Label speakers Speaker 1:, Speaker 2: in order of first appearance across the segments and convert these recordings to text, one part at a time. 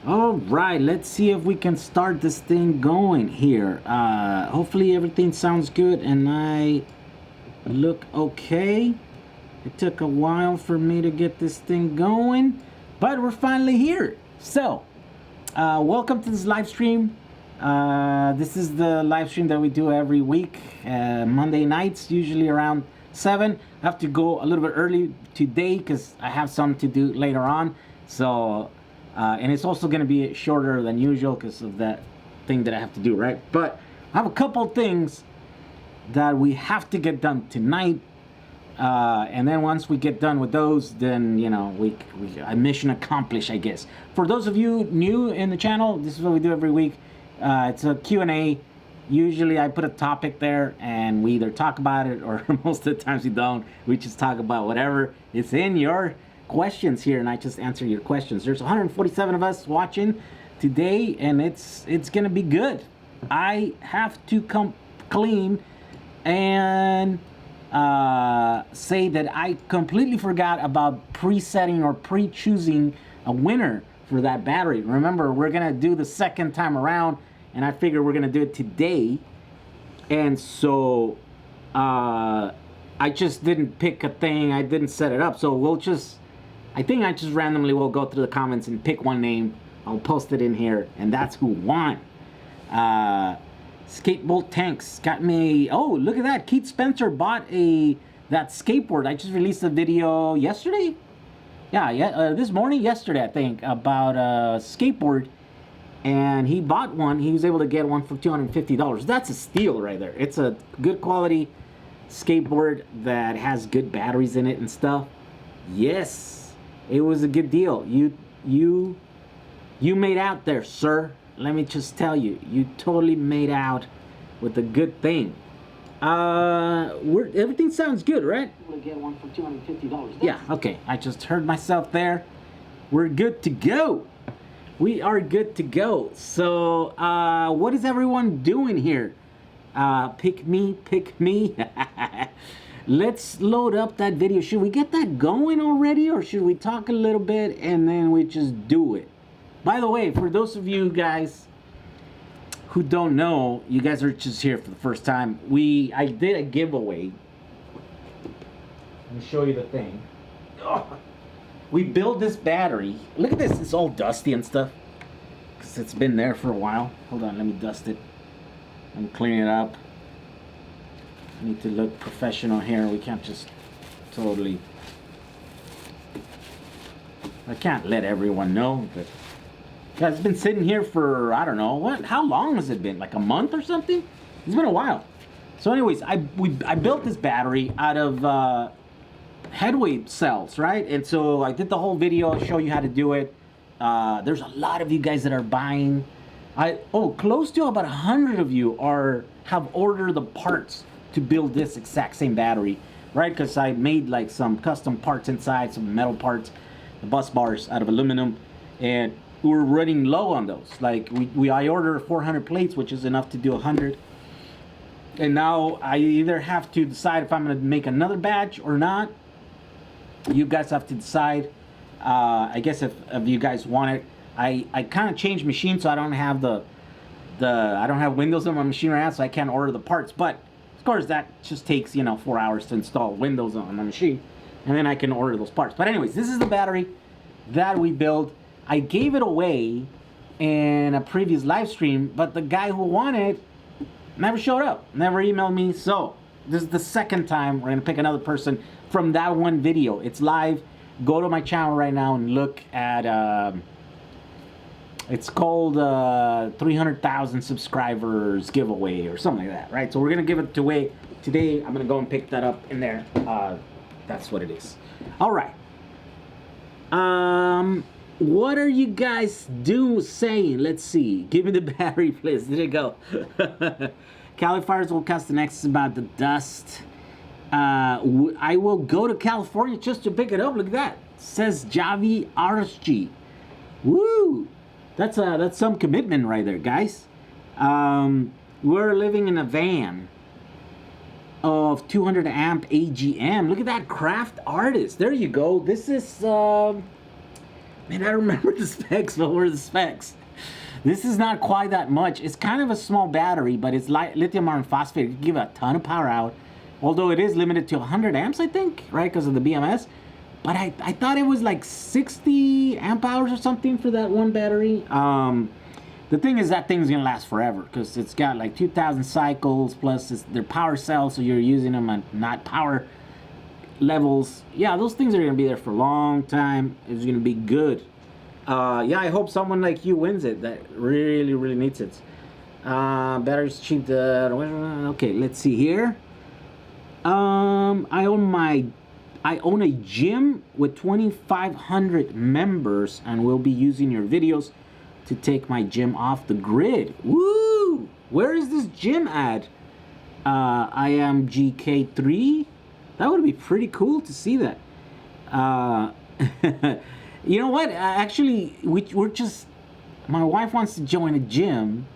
Speaker 1: All right, let's see if we can start this thing going here. Hopefully everything sounds good and I look okay. It took a while for me to get this thing going, but we're finally here. So, welcome to this live stream. This is the live stream that we do every week, Monday nights, usually around 7. I have to go a little bit early today because I have something to do later on. So, and it's also going to be shorter than usual because of that thing that I have to do, right? But I have a couple things that we have to get done tonight. And then once we get done with those, then, you know, we mission accomplished, I guess. For those of you new in the channel, this is what we do every week. It's a Q&A. Usually I put a topic there and we either talk about it or most of the times we don't. We just talk about whatever is in your questions here and I just answer your questions. There's 147 of us watching today and it's gonna be good. I have to come clean and say that I completely forgot about presetting or pre-choosing a winner for that battery. Remember, we're gonna do the second time around and I figure we're gonna do it today, and so I just didn't pick a thing. I didn't set it up, so we'll just, I think I just randomly will go through the comments and pick one name. I'll post it in here and that's who won. Skatebolt Tanks got me. Oh, look at that. Keith Spencer bought that skateboard. I just released a video yesterday. This morning, yesterday, I think, about a skateboard. And he bought one. He was able to get one for $250. That's a steal right there. It's a good quality skateboard that has good batteries in it and stuff. Yes, it was a good deal. You made out there, sir. Let me just tell you, you totally made out with a good thing. Everything sounds good, right? We'll get one for $250. Yeah, okay. I just heard myself there. We're good to go. We are good to go. So, what is everyone doing here? Pick me. Let's load up that video. Should we get that going already, or should we talk a little bit and then we just do it? By the way, for those of you guys who don't know, you guys are just here for the first time. I did a giveaway. Let me show you the thing. Oh, we built this battery. Look at this. It's all dusty and stuff because it's been there for a while. Hold on, let me dust it. I'm cleaning it up. I need to look professional here. We can't just totally. I can't let everyone know, but. Guys, it's been sitting here for, I don't know, how long has it been? Like a month or something? It's been a while. So anyways, I built this battery out of headway cells, right? And so I did the whole video, show you how to do it. There's a lot of you guys that are buying. Close to about 100 of you have ordered the parts to build this exact same battery, right? Because I made like some custom parts inside, some metal parts, the bus bars out of aluminum, and we're running low on those. Like I ordered 400 plates, which is enough to do 100. And now I either have to decide if I'm going to make another batch or not. You guys have to decide. I guess if you guys want it, I kind of changed machines, so I don't have I don't have Windows on my machine right now, so I can't order the parts. But of course, that just takes 4 hours to install Windows on my machine, and then I can order those parts. But anyways, this is the battery that we built. I gave it away in a previous live stream, but the guy who won it never showed up, never emailed me. So this is the second time we're gonna pick another person from that one video. It's live. Go to my channel right now and look at it's called 300,000 subscribers giveaway or something like that, right? So we're gonna give it away today. I'm gonna go and pick that up in there. That's what it is. All right. What are you guys saying? Let's see. Give me the battery, please. There you go. Califires will cast the next about the dust. I will go to California just to pick it up. Look at that. Says Javi RSG. Woo! That's some commitment right there, guys. We're living in a van of 200 amp AGM. Look at that, craft artist. There you go. This is Man, I remember the specs. What were the specs? This is not quite that much. It's kind of a small battery, but it's lithium iron phosphate. It can give a ton of power out. Although it is limited to 100 amps, I think, right? Because of the BMS. But I thought it was like 60 amp hours or something for that one battery. The thing is that thing's going to last forever because it's got like 2,000 cycles plus they're power cells, so you're using them at not power levels. Yeah, those things are going to be there for a long time. It's going to be good. Yeah, I hope someone like you wins it that really, really needs it. Batteries cheap. Okay, let's see here. I own a gym with 2,500 members and will be using your videos to take my gym off the grid. Woo! Where is this gym at? I am GK3. That would be pretty cool to see that. You know what? Actually, we're just... My wife wants to join a gym.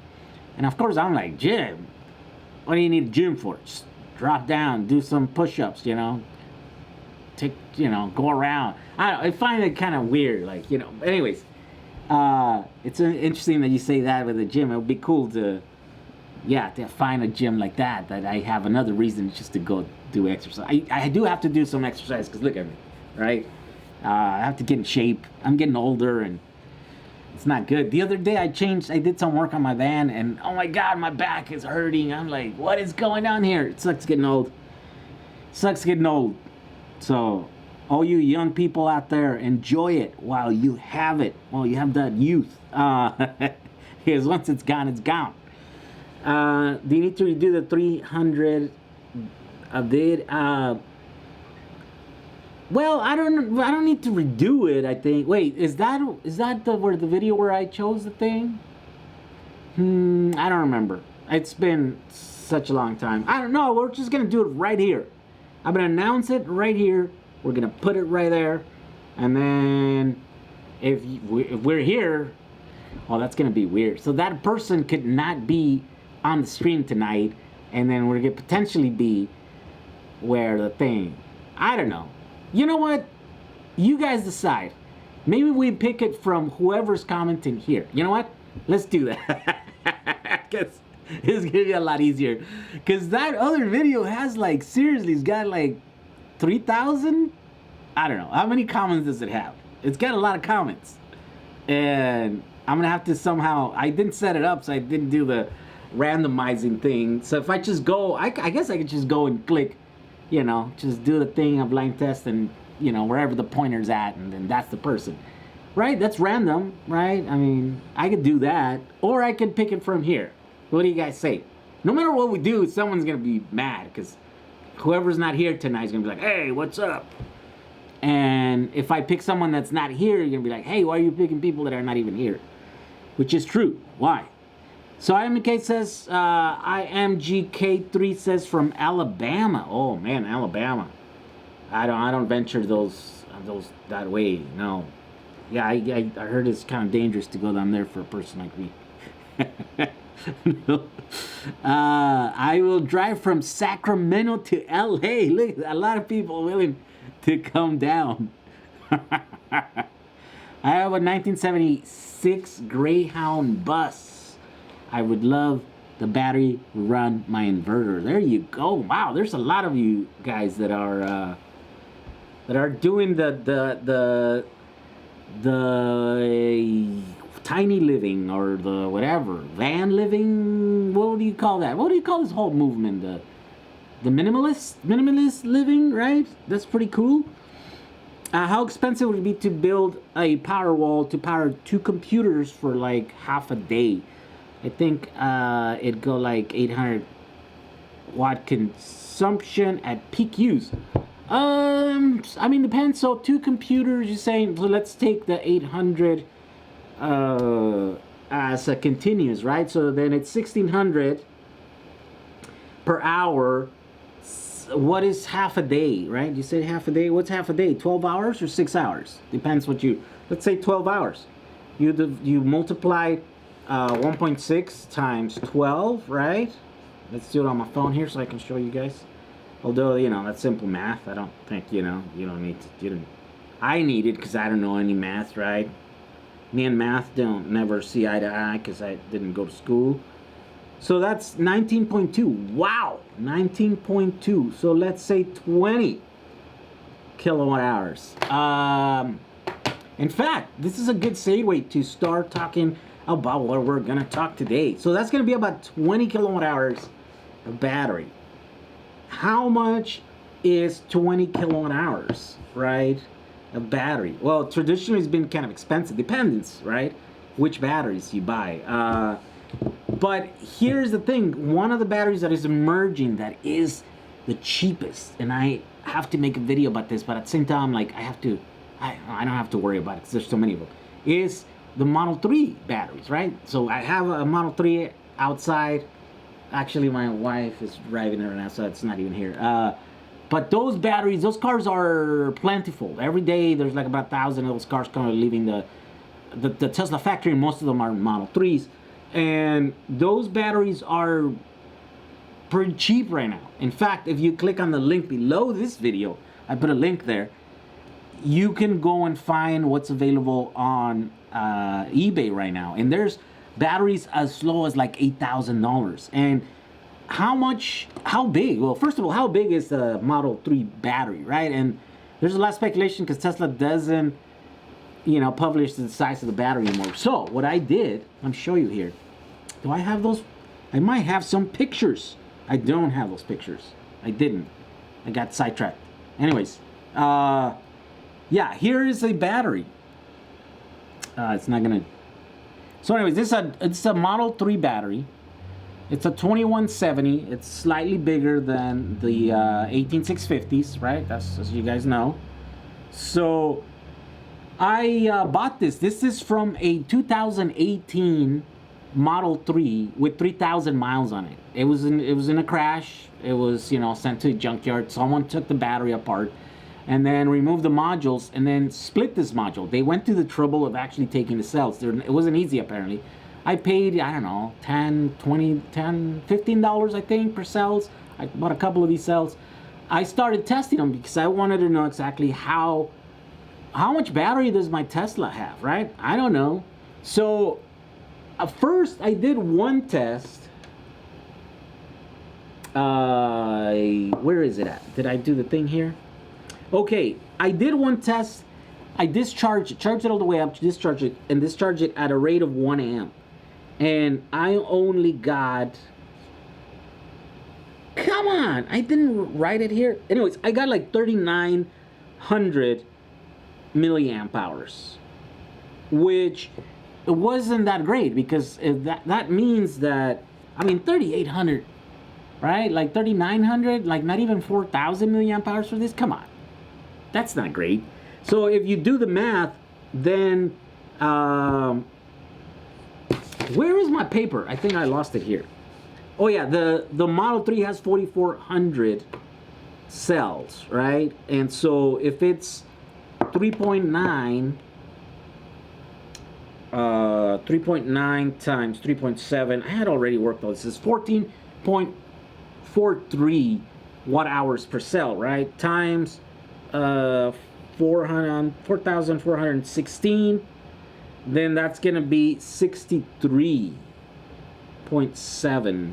Speaker 1: And of course, I'm like, gym? What do you need a gym for? Just drop down, do some push-ups, you know? Go around. I find it kind of weird, like, anyways. It's interesting that you say that with a gym. It would be cool to find a gym like that I have another reason just to go do exercise. I do have to do some exercise because look at me, right? I have to get in shape. I'm getting older and it's not good. The other day I did some work on my van and oh my God, my back is hurting. I'm like, what is going on here? It sucks getting old. So all you young people out there, enjoy it while you have it, while you have that youth. Because once it's gone, it's gone. Do you need to redo the 300 vid? Well, I don't need to redo it, I think. Wait, is that the video where I chose the thing? I don't remember. It's been such a long time. I don't know. We're just gonna do it right here. I'm gonna announce it right here. We're gonna put it right there, and then if we're here, well, that's gonna be weird. So that person could not be on the stream tonight, and then we're gonna potentially be where the thing. I don't know. You know what? You guys decide. Maybe we pick it from whoever's commenting here. You know what? Let's do that. Because it's gonna be a lot easier. Because that other video has like, seriously, it's got like 3,000? I don't know. How many comments does it have? It's got a lot of comments. And I'm gonna have to somehow, I didn't set it up, so I didn't do the randomizing thing. So if I just go, I guess I could just go and click, just do the thing, a blind test, and, wherever the pointer's at, and then that's the person. Right? That's random, right? I mean, I could do that, or I could pick it from here. What do you guys say? No matter what we do, someone's gonna be mad, because whoever's not here tonight is gonna be like, hey, what's up? And if I pick someone that's not here, you're gonna be like, hey, why are you picking people that are not even here? Which is true. Why? So IMK says, IMGK3 says from Alabama. Oh man, Alabama. I don't venture those that way. No. Yeah, I heard it's kind of dangerous to go down there for a person like me. No. I will drive from Sacramento to LA. Look, a lot of people willing to come down. I have a 1976 Greyhound bus. I would love the battery run my inverter. There you go. Wow, there's a lot of you guys that are doing the tiny living or the whatever van living. What do you call that? What do you call this whole movement? The minimalist living, right? That's pretty cool. How expensive would it be to build a power wall to power 2 computers for like half a day? I think it'd go like 800 watt consumption at peak use. I mean, depends. So 2 computers, you're saying, so let's take the 800 as a continuous, right? So then it's 1,600 per hour. What is half a day, right? You say half a day. What's half a day? 12 hours or 6 hours? Depends what you... Let's say 12 hours. You multiply 1.6 times 12, right? Let's do it on my phone here so I can show you guys. Although, that's simple math. I don't think, you don't need to... I need it because I don't know any math, right? Me and math don't never see eye to eye because I didn't go to school. So that's 19.2. Wow, 19.2. So let's say 20 kilowatt hours. In fact, this is a good segue to start talking about what we're gonna talk today. So that's gonna be about 20 kilowatt hours of battery. How much is 20 kilowatt hours, right? Of battery. Well, traditionally it's been kind of expensive. Depends, right? Which batteries you buy. But here's the thing. One of the batteries that is emerging that is the cheapest, and I have to make a video about this, but at the same time, like I don't have to worry about it because there's so many of them, is the Model 3 batteries, right? So I have a Model 3 outside. Actually, my wife is driving it right now, so it's not even here. But those batteries, those cars are plentiful. Every day there's like about 1,000 of those cars kind of leaving the Tesla factory. Most of them are Model 3s. And those batteries are pretty cheap right now. In fact, if you click on the link below this video, I put a link there, you can go and find what's available on eBay right now. And there's batteries as low as like $8,000. And how big? Well, first of all, how big is the Model 3 battery, right? And there's a lot of speculation because Tesla doesn't, publish the size of the battery anymore. So what I did, I'm show you here. Do I have those? I might have some pictures. I don't have those pictures. I didn't. I got sidetracked. Anyways, yeah, here is a battery. It's not gonna. So anyways, it's a Model 3 battery. It's a 2170. It's slightly bigger than the 18650s, right? That's, as you guys know. So I bought this. This is from a 2018 Model 3 with 3,000 miles on it. It was in a crash. It was, sent to a junkyard. Someone took the battery apart and then removed the modules and then split this module. They went through the trouble of actually taking the cells. It wasn't easy, apparently. I paid, I don't know, $15, I think, per cells. I bought a couple of these cells. I started testing them because I wanted to know exactly how much battery does my Tesla have, right? I don't know. So first I did one test. Where is it at? Did I do the thing here? Okay, I did one test. I charged it all the way up, discharge it at a rate of 1 amp. And I only got, come on, I didn't write it here. Anyways, I got like 3,900 milliamp hours, which it wasn't that great because that means that, 3,800, right? Like 3,900, like not even 4,000 milliamp hours for this. Come on, that's not great. So if you do the math, then where is my paper? I think I lost it here. Oh yeah, the Model 3 has 4,400 cells, right? And so if it's 3.9 times 3.7, I had already worked on this. It's 14.43 watt hours per cell, right? Times 4,416, then that's gonna be 63.7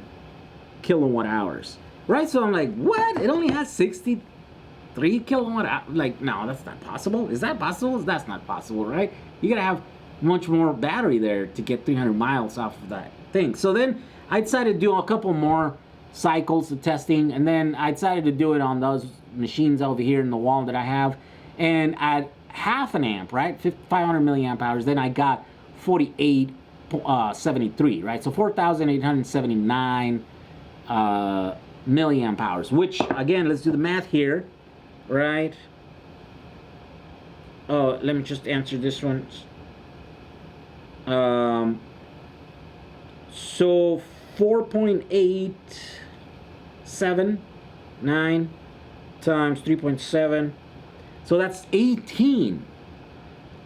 Speaker 1: kilowatt hours, right? So I'm like, what? It only has 63 kilowatt hours? Like, no, that's not possible. Is that possible? That's not possible, right? You gotta have much more battery there to get 300 miles off of that thing. So then I decided to do a couple more cycles of testing, and then I decided to do it on those machines over here in the wall that I have, and at half an amp, right, 500 milliamp hours, then I got 48.73, right? So 4,879 milliamp hours, which again, let's do the math here, right? Oh, let me just answer this one. So 4.879 times 3.7, so that's 18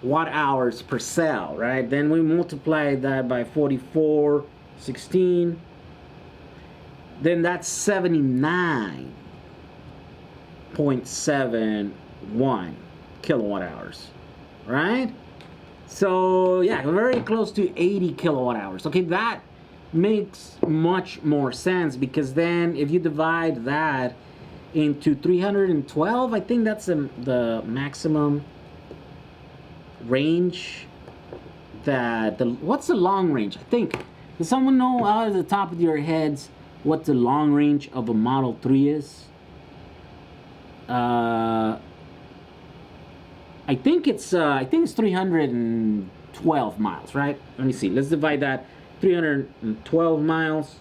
Speaker 1: watt hours per cell, right? Then we multiply that by 4416, then that's 79.71 kilowatt hours, right? So yeah, very close to 80 kilowatt hours. Okay, that makes much more sense, because then if you divide that into 312, I think that's the maximum range that what's the long range? I think, does someone know out of the top of your heads what the long range of a Model 3 is? I think it's 312 miles, right? Let me see. Let's divide that 312 miles.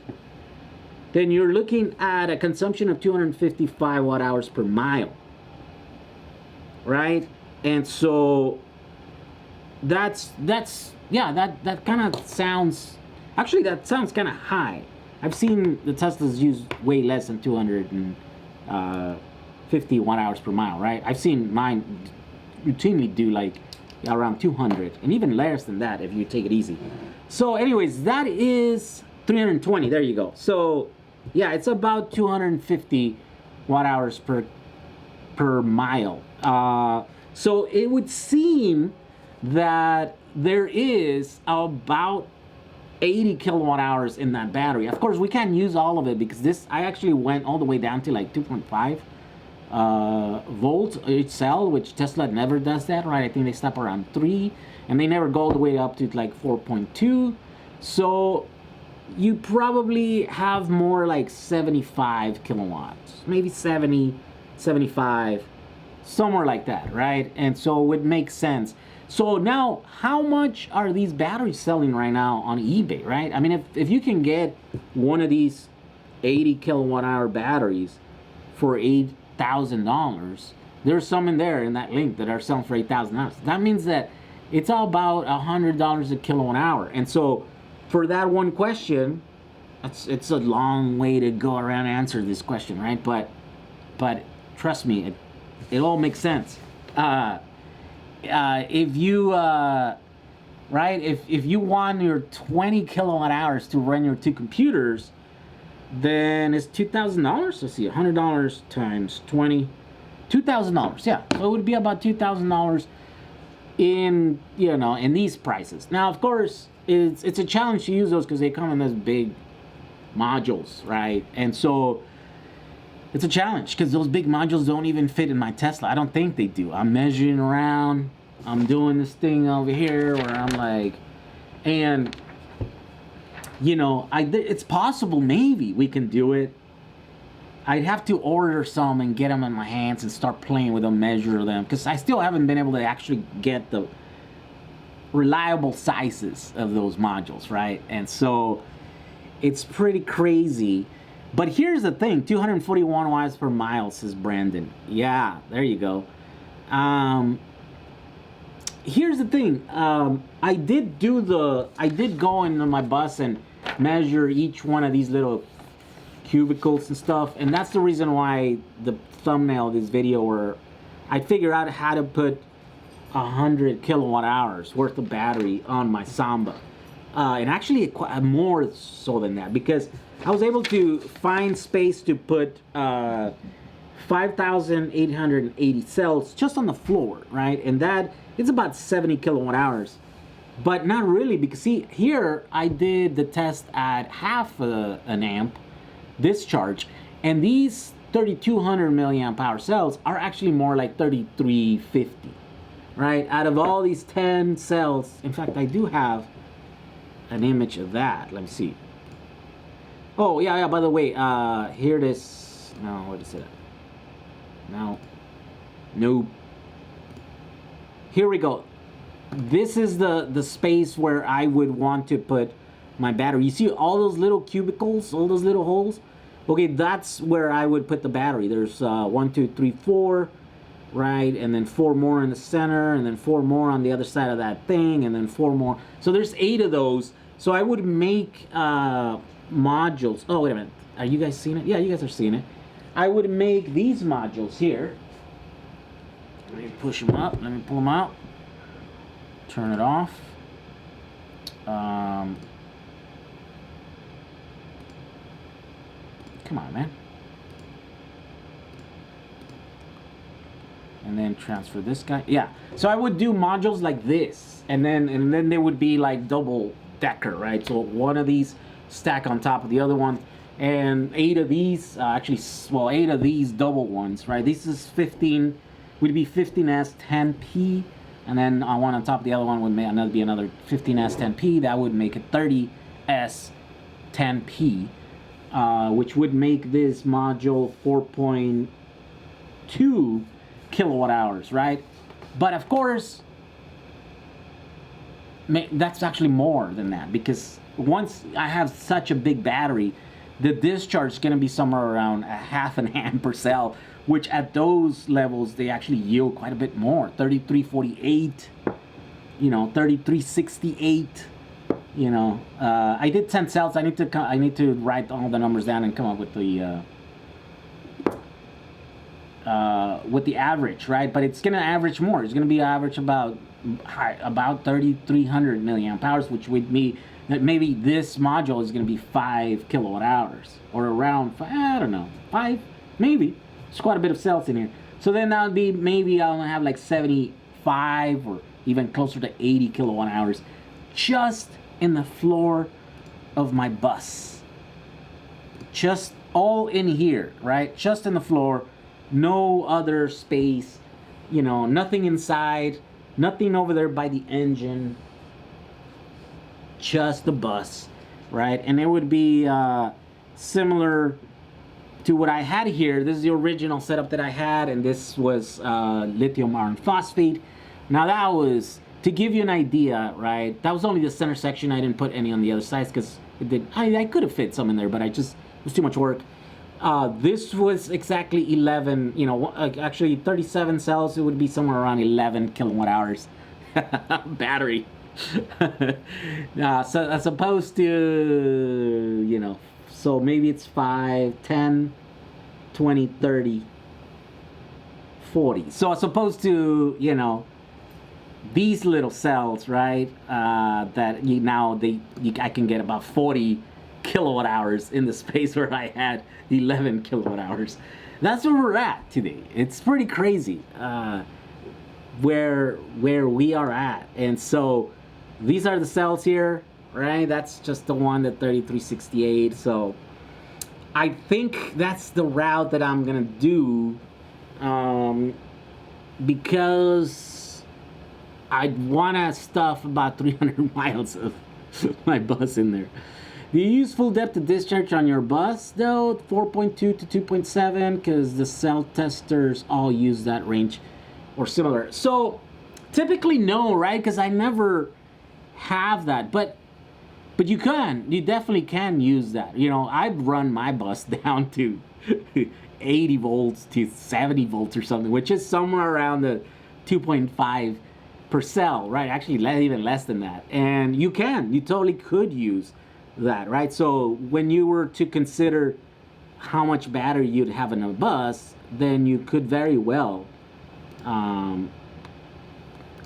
Speaker 1: Then you're looking at a consumption of 255 watt hours per mile, right? And so that's yeah, that kind of sounds, actually that sounds kind of high. I've seen the Teslas use way less than 250 watt hours per mile, right? I've seen mine routinely do like around 200, and even less than that if you take it easy. So anyways, that is 320. There you go. So yeah, it's about 250 watt hours per mile. So it would seem that there is about 80 kilowatt hours in that battery. Of course, we can't use all of it, because this, I actually went all the way down to like 2.5 volt each cell, which Tesla never does that, right? I think they stop around 3, and they never go all the way up to like 4.2. So you probably have more like 75 kilowatts, maybe 70, 75, somewhere like that, right? And so it would make sense. So now, how much are these batteries selling right now on eBay, right? I mean, if you can get one of these 80 kilowatt hour batteries for $8,000, there's some in there in that link that are selling for $8,000. That means that it's about $100 a kilowatt hour. And so for that one question, it's a long way to go around and answer this question, right? But trust me, it all makes sense. If you right, if you want your 20 kilowatt hours to run your two computers, then it's $2,000. Let's see, $100 times 20, $2,000. Yeah, so it would be about $2,000 in, you know, in these prices. Now, of course, it's a challenge to use those because they come in those big modules, right? And so it's a challenge because those big modules don't even fit in my Tesla. I don't think they do. I'm measuring around. I'm doing this thing over here where I'm like, and you know, it's possible maybe we can do it. I'd have to order some and get them in my hands and start playing with them, measure them, because I still haven't been able to actually get the reliable sizes of those modules, right? And so it's pretty crazy. But here's the thing, 241 watts per mile, says Brandon. Yeah, there you go. Here's the thing. I did go into my bus and measure each one of these little cubicles and stuff, and that's the reason why the thumbnail of this video, where I figured out how to put 100 kilowatt hours worth of battery on my Samba, and actually more so than that, because I was able to find space to put 5,880 cells just on the floor, right? And that it's about 70 kilowatt hours, but not really, because see here I did the test at half an amp discharge, and these 3,200 milliamp hour cells are actually more like 3,350, right? Out of all these 10 cells, in fact, I do have an image of that. Let me see. Oh yeah, by the way, here it is. No, what is it? No. Nope. Here we go. This is the space where I would want to put my battery. You see all those little cubicles, all those little holes? Okay, that's where I would put the battery. There's 1, 2, 3, 4, right? And then 4 more in the center, and then 4 more on the other side of that thing, and then 4 more. So there's 8 of those. So I would make modules. Oh, wait a minute. Are you guys seeing it? Yeah, you guys are seeing it. I would make these modules here. Let me push them up. Let me pull them out. Turn it off. Come on, man. and then transfer this guy. Yeah, so I would do modules like this, and then they would be like double decker, right? So one of these stack on top of the other one, and 8 of these, actually, well, 8 of these double ones, right? This is 15, would be 15S 10P, and then one on top of the other one would be another 15S 10P. That would make it 30S 10P, which would make this module 4.2 kilowatt hours, right? But of course, that's actually more than that, because once I have such a big battery, the discharge is going to be somewhere around a half an amp per cell, which at those levels they actually yield quite a bit more. 3348, 3368. I did 10 cells. I need to write all the numbers down and come up with the average, right? But it's going to average more. It's going to be average about 3,300 milliamp hours, which would mean that maybe this module is going to be 5 kilowatt hours, or around 5, I don't know, 5, maybe. There's quite a bit of cells in here. So then that would be, maybe I'll have like 75 or even closer to 80 kilowatt hours just in the floor of my bus. Just all in here, right? Just in the floor, no other space, nothing inside, nothing over there by the engine, just the bus, right? And it would be similar to what I had here. This is the original setup that I had, and this was lithium iron phosphate. Now that was, to give you an idea, right? That was only the center section. I didn't put any on the other sides because I could have fit some in there, but it was too much work. This was exactly 11, actually 37 cells. It would be somewhere around 11 kilowatt hours battery. So as opposed to, so maybe it's 5, 10, 20, 30, 40. So as opposed to, these little cells, right, that I can get about 40 kilowatt hours in the space where I had 11 kilowatt hours. That's where we're at today. It's pretty crazy where we are at. And so these are the cells here, right? That's just the one, the 3368. So I think that's the route that I'm gonna do, because I wanna stuff about 300 miles of my bus in there. Do you use full depth of discharge on your bus though? 4.2 to 2.7, because the cell testers all use that range or similar. So typically no, right? Because I never have that, but you definitely can use that. I'd run my bus down to 80 volts to 70 volts or something, which is somewhere around the 2.5 per cell, right? Actually even less than that. And you totally could use that, right? So when you were to consider how much battery you'd have in a bus, then you could very well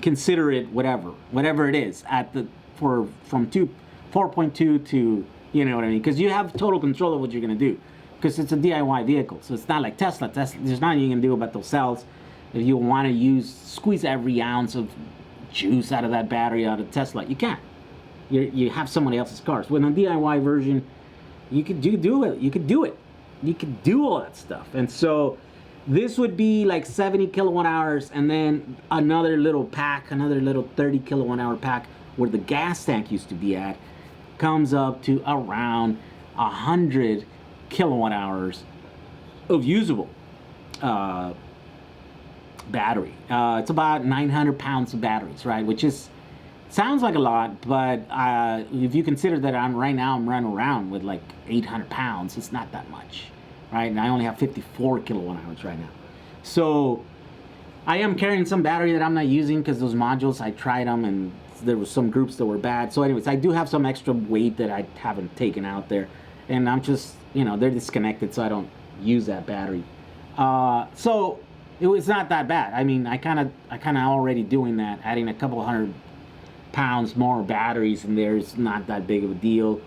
Speaker 1: consider it whatever it is from 4.2 to, you know what I mean? Because you have total control of what you're gonna do, because it's a DIY vehicle. So it's not like Tesla. There's nothing you can do about those cells. If you want to squeeze every ounce of juice out of that battery out of Tesla, you can't. You have somebody else's cars. With a DIY version, you could do it. You could do it. You could do all that stuff. And so this would be like 70 kilowatt hours, and then another little 30 kilowatt hour pack where the gas tank used to be at comes up to around 100 kilowatt hours of usable battery. It's about 900 pounds of batteries, right? Which sounds like a lot, but if you consider that I'm running around with like 800 pounds, it's not that much, right? And I only have 54 kilowatt hours right now. So I am carrying some battery that I'm not using, because those modules, I tried them and there was some groups that were bad. So anyways, I do have some extra weight that I haven't taken out there, and I'm just, they're disconnected, so I don't use that battery. So it was not that bad. I mean, I kind of already doing that, adding a couple 100 pounds more batteries in there is not that big of a deal.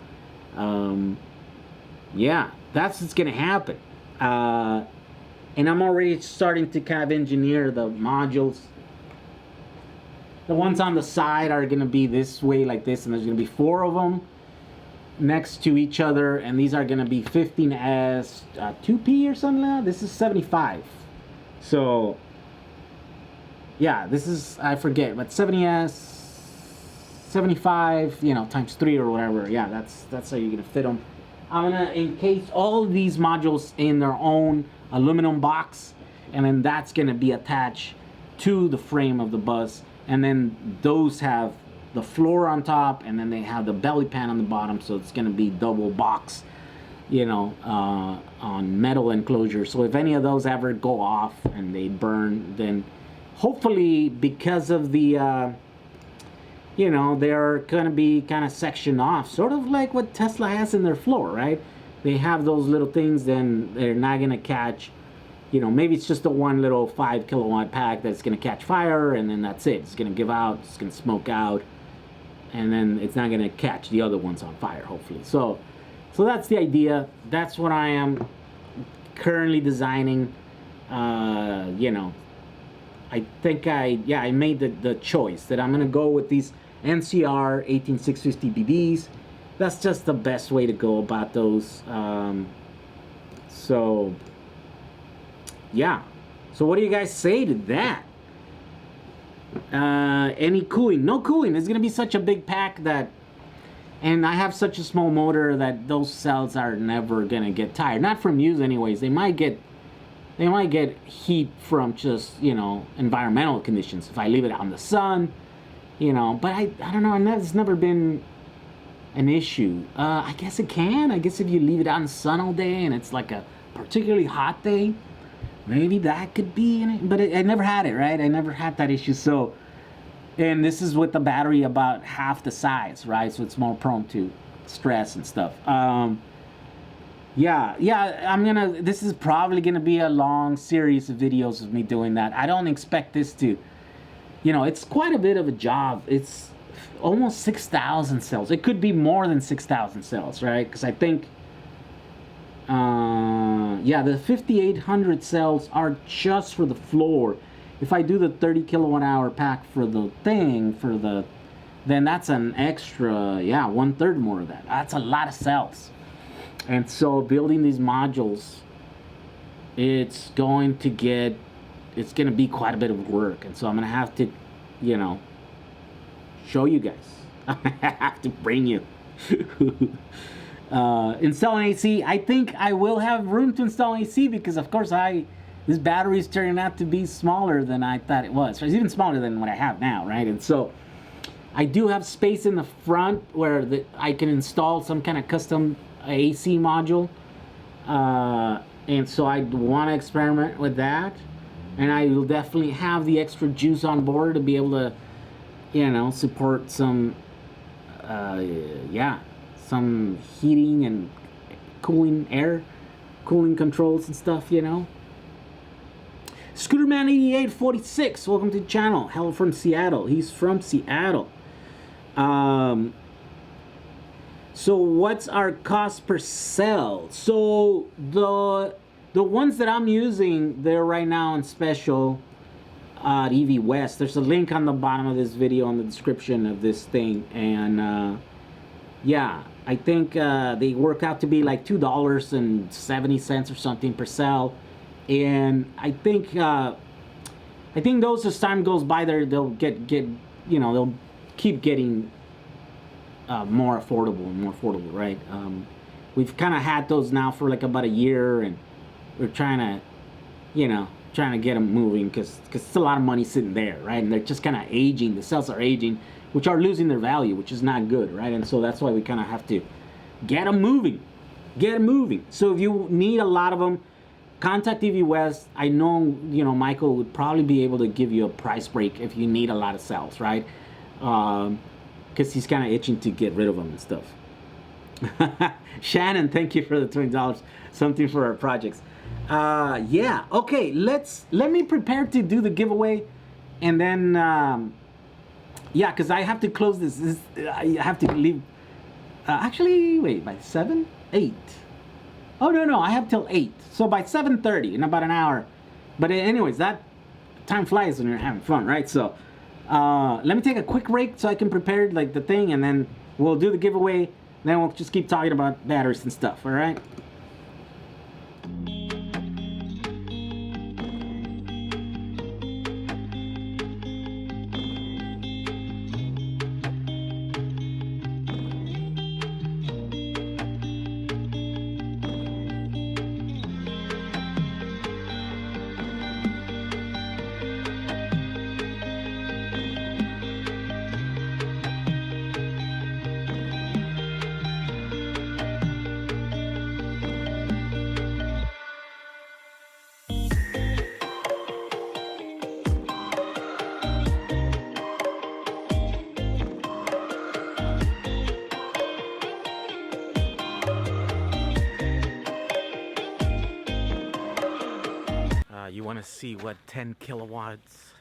Speaker 1: Yeah, that's what's gonna happen. And I'm already starting to kind of engineer the modules. The ones on the side are going to be this way, like this, and there's going to be 4 of them next to each other, and these are going to be 15S 2P or something like that. This is 75. So, yeah, this is, I forget, but 70S, 75, you know, times 3 or whatever. Yeah, that's how you're going to fit them. I'm going to encase all of these modules in their own aluminum box, and then that's going to be attached to the frame of the bus. And then those have the floor on top, and then they have the belly pan on the bottom, so it's going to be double box, you know, on metal enclosure. So if any of those ever go off and they burn, then hopefully, because of the you know, they're going to be kind of sectioned off, sort of like what Tesla has in their floor, right? They have those little things, then they're not going to catch, you know, maybe it's just a one little 5 kilowatt pack that's going to catch fire, and then that's it. It's going to give out, it's going to smoke out, and then it's not going to catch the other ones on fire, hopefully. So that's the idea. That's what I am currently designing. You know, I think I made the choice that I'm going to go with these NCR 18650 BBs. That's just the best way to go about those. So yeah. So what do you guys say to that? Any cooling? No cooling. It's gonna be such a big pack that, and I have such a small motor that those cells are never gonna get tired. Not from use anyways. They might get heat from just, you know, environmental conditions if I leave it out in the sun, you know. But I don't know. It's never been an issue. I guess it can. I guess if you leave it out in the sun all day and it's like a particularly hot day, maybe that could be in it. But I never had it, right? I never had that issue. So, and this is with the battery about half the size, right? So it's more prone to stress and stuff. Yeah, this is probably gonna be a long series of videos of me doing that. I don't expect this to, you know, it's quite a bit of a job. It's almost 6,000 cells. It could be more than 6,000 cells, right? Because I think, yeah, the 5,800 cells are just for the floor. If I do the 30 kilowatt hour pack for the thing, then that's an extra, yeah, 1/3 more of that. That's a lot of cells. And so building these modules, it's going to be quite a bit of work. And so I'm going to have to, you know, show you guys. I have to bring you. Install an AC. I think I will have room to install an AC because, of course, this battery is turning out to be smaller than I thought it was. It's even smaller than what I have now, right? And so I do have space in the front where I can install some kind of custom AC module, and so I want to experiment with that, and I will definitely have the extra juice on board to be able to, you know, support some some heating and air cooling controls and stuff, you know. Scooterman8846, welcome to the channel. Hello from Seattle. He's from Seattle. So what's our cost per cell? So the ones that I'm using, they're right now on special at EV West. There's a link on the bottom of this video in the description of this thing, and yeah, I think they work out to be like $2.70 or something per cell, and I think those, as time goes by, they'll get you know, they'll keep getting more affordable, right? We've kind of had those now for like about a year, and we're trying to get them moving because it's a lot of money sitting there, right? And they're just kind of aging. The cells are aging, which are losing their value, which is not good, right? And so that's why we kind of have to get them moving. So if you need a lot of them, contact EV West. I know, you know, Michael would probably be able to give you a price break if you need a lot of cells, right? Because he's kind of itching to get rid of them and stuff. Shannon, thank you for the $20. Something for our projects. Yeah, okay, let me prepare to do the giveaway, and then yeah, because I have to close this. I have to leave. Actually, wait, by 7, 8. Oh, no, I have till 8. So by 7:30, in about an hour. But anyways, that time flies when you're having fun, right? So let me take a quick break so I can prepare like the thing, and then we'll do the giveaway. Then we'll just keep talking about batteries and stuff, all right? You want to see what 10 kilowatts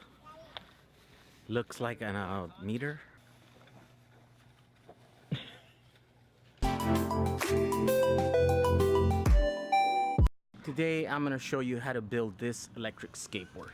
Speaker 1: looks like on a meter? Today I'm going to show you how to build this electric skateboard.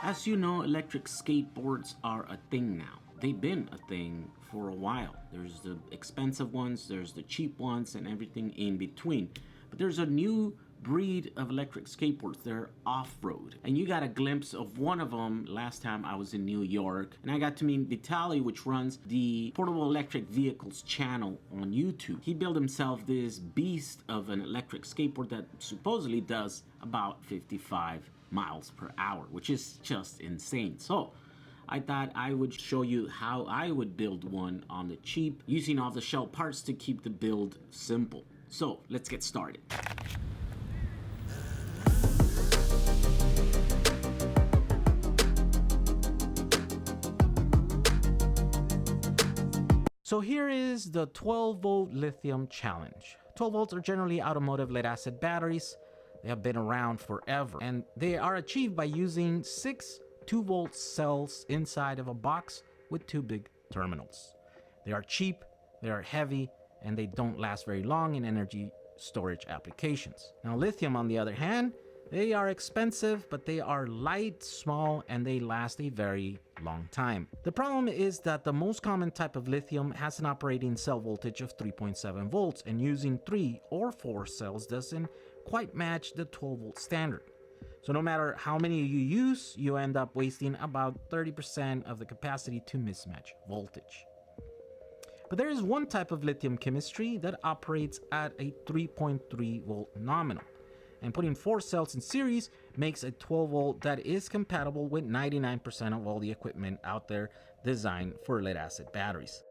Speaker 1: As you know, electric skateboards are a thing now. They've been a thing for a while. There's the expensive ones, there's the cheap ones, and everything in between. But there's a new breed of electric skateboards. They're off-road. And you got a glimpse of one of them last time I was in New York. And I got to meet Vitaly, which runs the Portable Electric Vehicles channel on YouTube. He built himself this beast of an electric skateboard that supposedly does about 55 miles per hour, which is just insane. So I thought I would show you how I would build one on the cheap, using off-the-shelf parts to keep the build simple. So let's get started. So here is the 12-volt lithium challenge. 12 volts are generally automotive lead-acid batteries. They have been around forever, and they are achieved by using 6 2-volt cells inside of a box with 2 big terminals. They are cheap, they are heavy, and they don't last very long in energy storage applications. Now lithium, on the other hand, they are expensive, but they are light, small, and they last a very long time. The problem is that the most common type of lithium has an operating cell voltage of 3.7 volts, and using 3 or 4 cells doesn't quite match the 12-volt standard. So no matter how many you use, you end up wasting about 30% of the capacity to mismatch voltage. But there is one type of lithium chemistry that operates at a 3.3 volt nominal. And putting 4 cells in series makes a 12 volt that is compatible with 99% of all the equipment out there designed for lead acid batteries.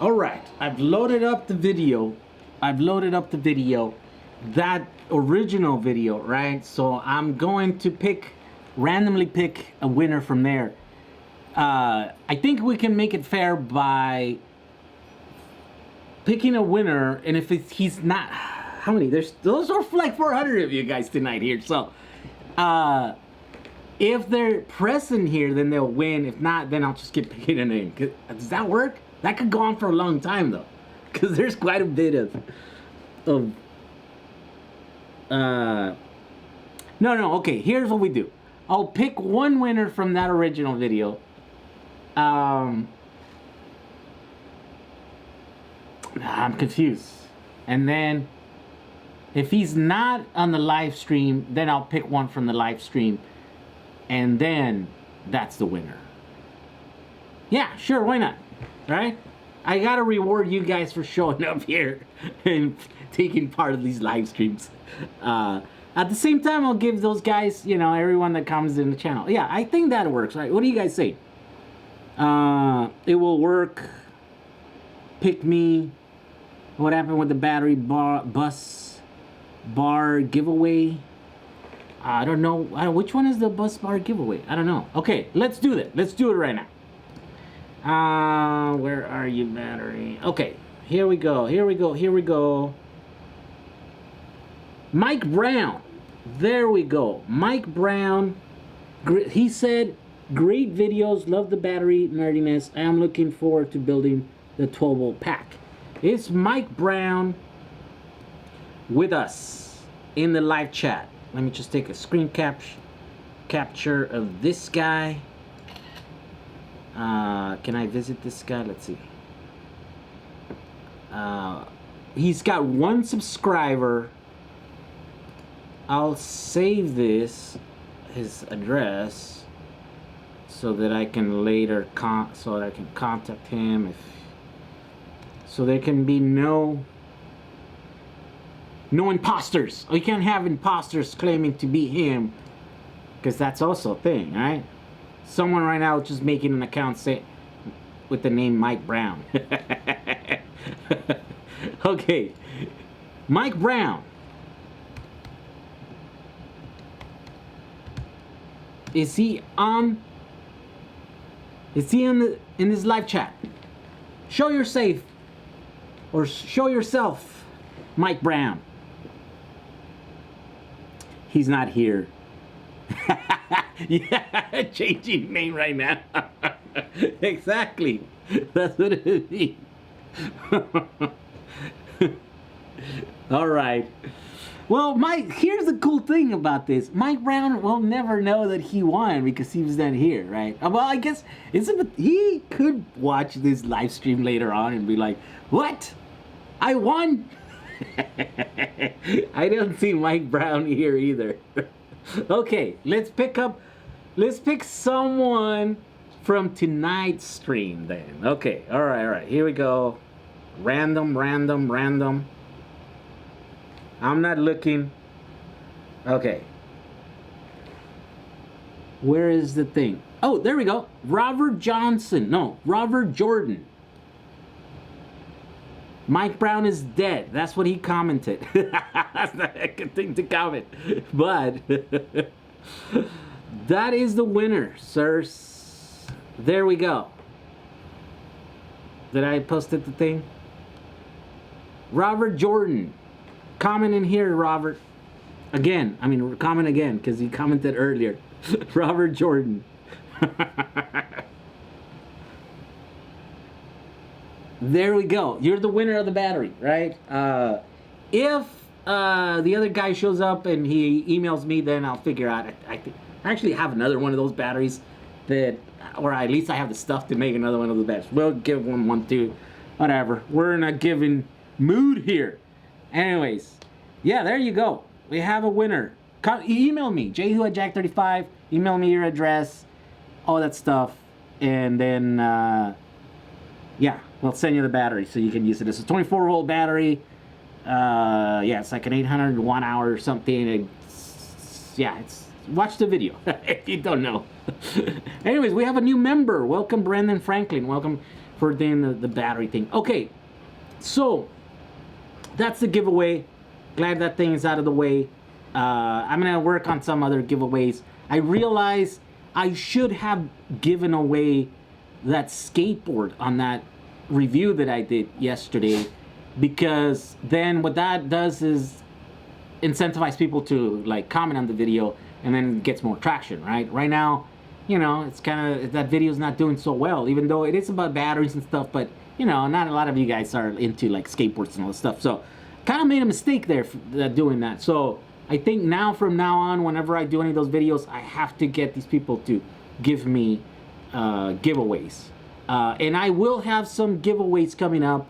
Speaker 1: All right, I've loaded up the video. That original video, right? So I'm going to randomly pick a winner from there. I think we can make it fair by picking a winner, and if he's not, how many? Those are like 400 of you guys tonight here. So if they're present here, then they'll win. If not, then I'll just keep picking a name. Does that work? That could go on for a long time though, because there's quite a bit of no, okay, here's what we do. I'll pick one winner from that original video. I'm confused. And then if he's not on the live stream, then I'll pick one from the live stream, and then that's the winner. Yeah, sure, why not? Right? I gotta reward you guys for showing up here and taking part of these live streams. At the same time, I'll give those guys, everyone that comes in the channel. Yeah, I think that works, right? What do you guys say? It will work. Pick me. What happened with the battery bus bar giveaway? I don't know. Which one is the bus bar giveaway? I don't know. Okay, let's do that. Let's do it right now. Where are you, battery? Okay, here we go. Here we go. Here we go. Mike Brown. There we go. Mike Brown. He said, great videos. Love the battery nerdiness. I am looking forward to building the 12-volt pack. It's Mike Brown with us in the live chat. Let me just take a screen capture of this guy. Can I visit this guy? Let's see. He's got 1 subscriber. I'll save his address, so that I can later contact him, so there can be no imposters. You can't have imposters claiming to be him, because that's also a thing, right? Someone right now just making an account with the name Mike Brown. Okay, Mike Brown. Is he in this live chat? Show yourself, Mike Brown. He's not here. Yeah, changing name right now. Exactly. That's what it is. All right. Well, here's the cool thing about this. Mike Brown will never know that he won because he was not here, right? Well, I guess he could watch this live stream later on and be like, what? I won? I don't see Mike Brown here either. Okay, let's pick someone from tonight's stream then. Okay, all right, here we go. Random. I'm not looking. Okay. Where is the thing? Oh, there we go. Robert Jordan. Mike Brown is dead. That's what he commented. That's not a good thing to comment. But that is the winner, sirs. There we go. Did I posted the thing? Robert Jordan. Comment in here, Robert. Comment again, because he commented earlier. Robert Jordan. There we go. You're the winner of the battery, right? If the other guy shows up and he emails me, then I'll figure out. I actually have another one of those batteries or at least I have the stuff to make another one of those batteries. We'll give one too. Whatever. We're in a giving mood here. Anyways, yeah, there you go. We have a winner. Email me, jhu@jack35. Email me your address, all that stuff, and then yeah, we'll send you the battery so you can use it. It's a 24-volt battery. Yeah, it's like an 800 watt-hour or something. Watch the video if you don't know. Anyways, we have a new member. Welcome, Brendan Franklin. Welcome for doing the battery thing. Okay, so that's the giveaway. Glad that thing is out of the way. I'm gonna work on some other giveaways. I realize I should have given away that skateboard on that review that I did yesterday, because then what that does is incentivize people to like comment on the video, and then it gets more traction, right? Right now, it's kind of, that video is not doing so well, even though it is about batteries and stuff, but not a lot of you guys are into like skateboards and all this stuff. So kind of made a mistake there doing that. So I think from now on, whenever I do any of those videos, I have to get these people to give me giveaways. And I will have some giveaways coming up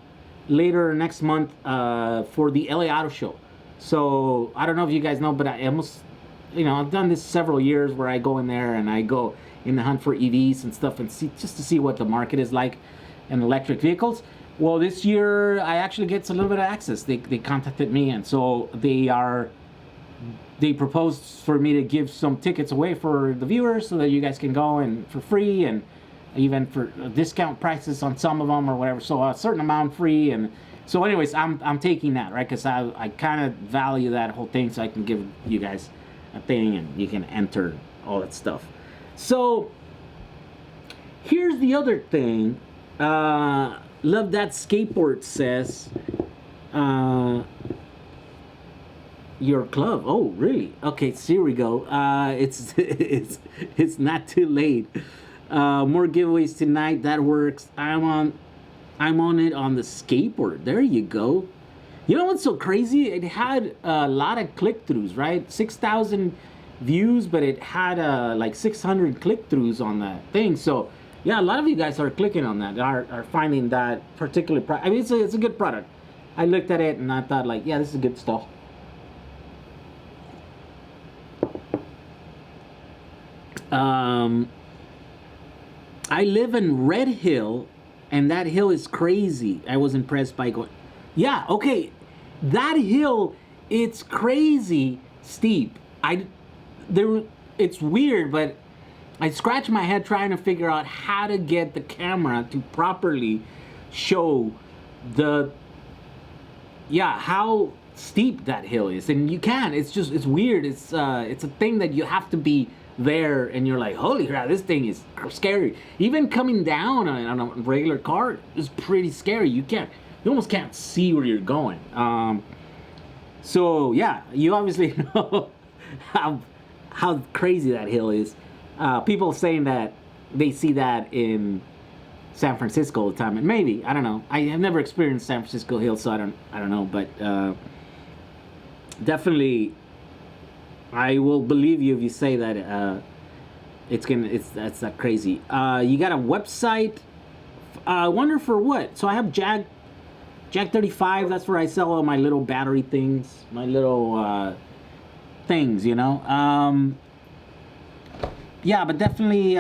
Speaker 1: later next month for the LA Auto Show. So I don't know if you guys know, but I almost, I've done this several years where I go in there and I go in the hunt for EVs and stuff and just to see what the market is like in electric vehicles. Well, this year I actually get a little bit of access. They contacted me, and so they are they proposed for me to give some tickets away for the viewers so that you guys can go and for free, and even for discount prices on some of them or whatever. So a certain amount free. And so anyways, I'm taking that, right? Because I kind of value that whole thing, so I can give you guys a thing and you can enter all that stuff. So here's the other thing. Love That Skateboard says, your club. Oh, really? Okay, so here we go. It's not too late. More giveaways tonight. That works. I'm on it on the skateboard. There you go. You know what's so crazy? It had a lot of click-throughs, right? 6,000 views, but it had like 600 click-throughs on that thing. So yeah, a lot of you guys are clicking on that, are finding that particular product. I mean, it's a good product. I looked at it and I thought, like, yeah, this is good stuff. I live in Red Hill, and that hill is crazy. I was impressed by going. Yeah, okay, that hill, it's crazy steep. It's weird, but I scratch my head trying to figure out how to get the camera to properly show how steep that hill is. And you can. It's weird. It's a thing that you have to be there, and you're like, holy crap, this thing is scary. Even coming down on a regular car is pretty scary. You almost can't see where you're going. So yeah, you obviously know how crazy that hill is. People saying that they see that in San Francisco all the time, and maybe, I don't know. I have never experienced San Francisco hill, so I don't know, but definitely I will believe you if you say that that's that crazy. You got a website. I wonder for what. So I have Jag 35. That's where I sell all my little battery things, my little things, you know. Yeah, but definitely.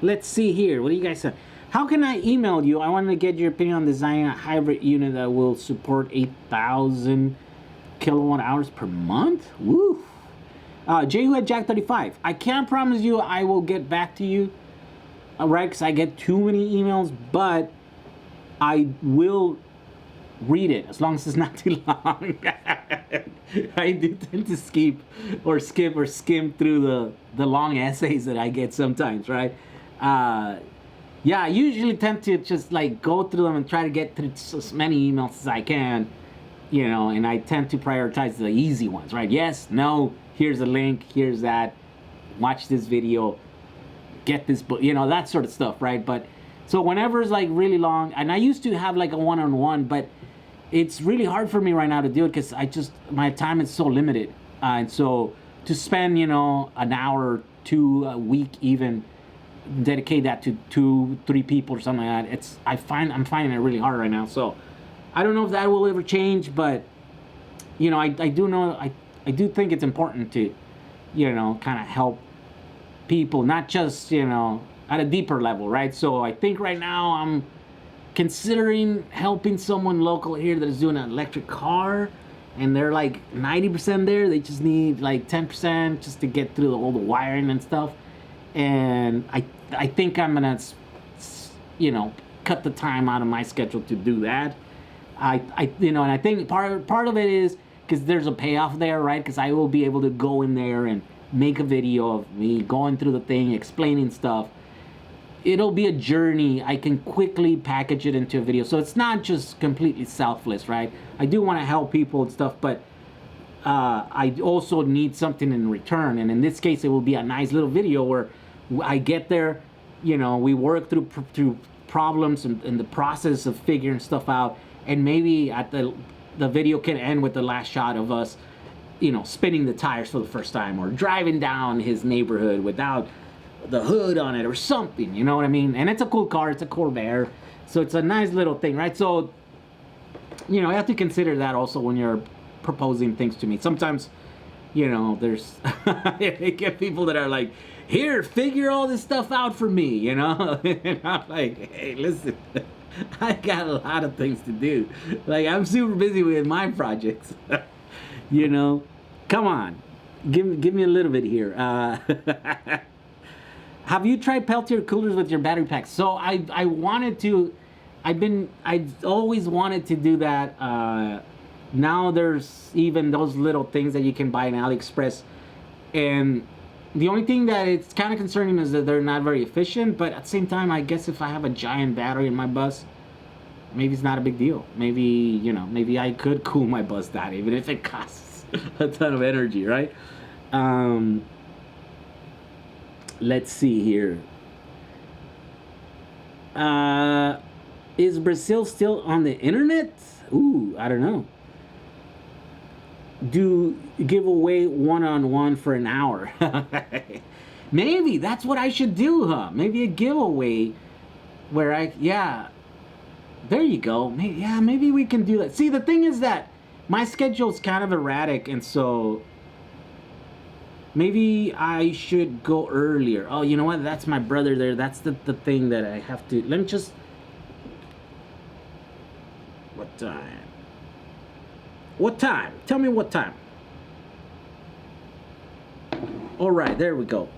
Speaker 1: Let's see here. What do you guys say? How can I email you? I want to get your opinion on designing a hybrid unit that will support 8,000 kilowatt hours per month. Woo! Jehu at Jack 35. I can't promise you I will get back to you, right? Because I get too many emails, but I will read it as long as it's not too long. I do tend to skip or skim through the long essays that I get sometimes, right? Yeah, I usually tend to just like go through them and try to get through as many emails as I can, you know, and I tend to prioritize the easy ones, right? Yes, no, here's a link, here's that, watch this video, get this book, you know, that sort of stuff, right? But so whenever it's like really long, and I used to have like a one-on-one, but it's really hard for me right now to do it because my time is so limited. And so to spend, you know, an hour or two a week, even dedicate that to 2-3 people or something like that, I'm finding it really hard right now. So I don't know if that will ever change, but you know, I do think it's important to, you know, kind of help people, not just, you know, at a deeper level, right? So I think right now I'm considering helping someone local here that is doing an electric car, and they're like 90% there. They just need like 10% just to get through all the wiring and stuff. And I think I'm gonna, you know, cut the time out of my schedule to do that. You know, and I think part of it is because there's a payoff there, right? Because I will be able to go in there and make a video of me going through the thing, explaining stuff. It'll be a journey. I can quickly package it into a video. So it's not just completely selfless, right? I do want to help people and stuff, but I also need something in return. And in this case, it will be a nice little video where I get there, you know, we work through problems and the process of figuring stuff out. And maybe at the video can end with the last shot of us, you know, spinning the tires for the first time, or driving down his neighborhood without the hood on it or something, you know what I mean? And it's a cool car, it's a Corvair, so it's a nice little thing, right? So, you know, I have to consider that also when you're proposing things to me. Sometimes, you know, there's I get people that are like, here, figure all this stuff out for me, you know? And I'm like, hey, listen, I got a lot of things to do. Like, I'm super busy with my projects, you know? Come on, give me a little bit here. Have you tried Peltier coolers with your battery packs? So I wanted to. I've always wanted to do that. Now there's even those little things that you can buy in AliExpress, and the only thing that it's kind of concerning is that they're not very efficient. But at the same time, I guess if I have a giant battery in my bus, maybe it's not a big deal. Maybe, maybe I could cool my bus down, even if it costs a ton of energy, right? Let's see here. Is Brazil still on the internet? Ooh, I don't know. Do give away one-on-one for an hour. Maybe that's what I should do, huh? Maybe a giveaway where yeah, there you go. Maybe we can do that. See, the thing is that my schedule's kind of erratic, and so maybe I should go earlier. Oh, you know what? That's my brother there. That's the thing that I have to. Let me just. What time? What time? Tell me what time. All right, there we go.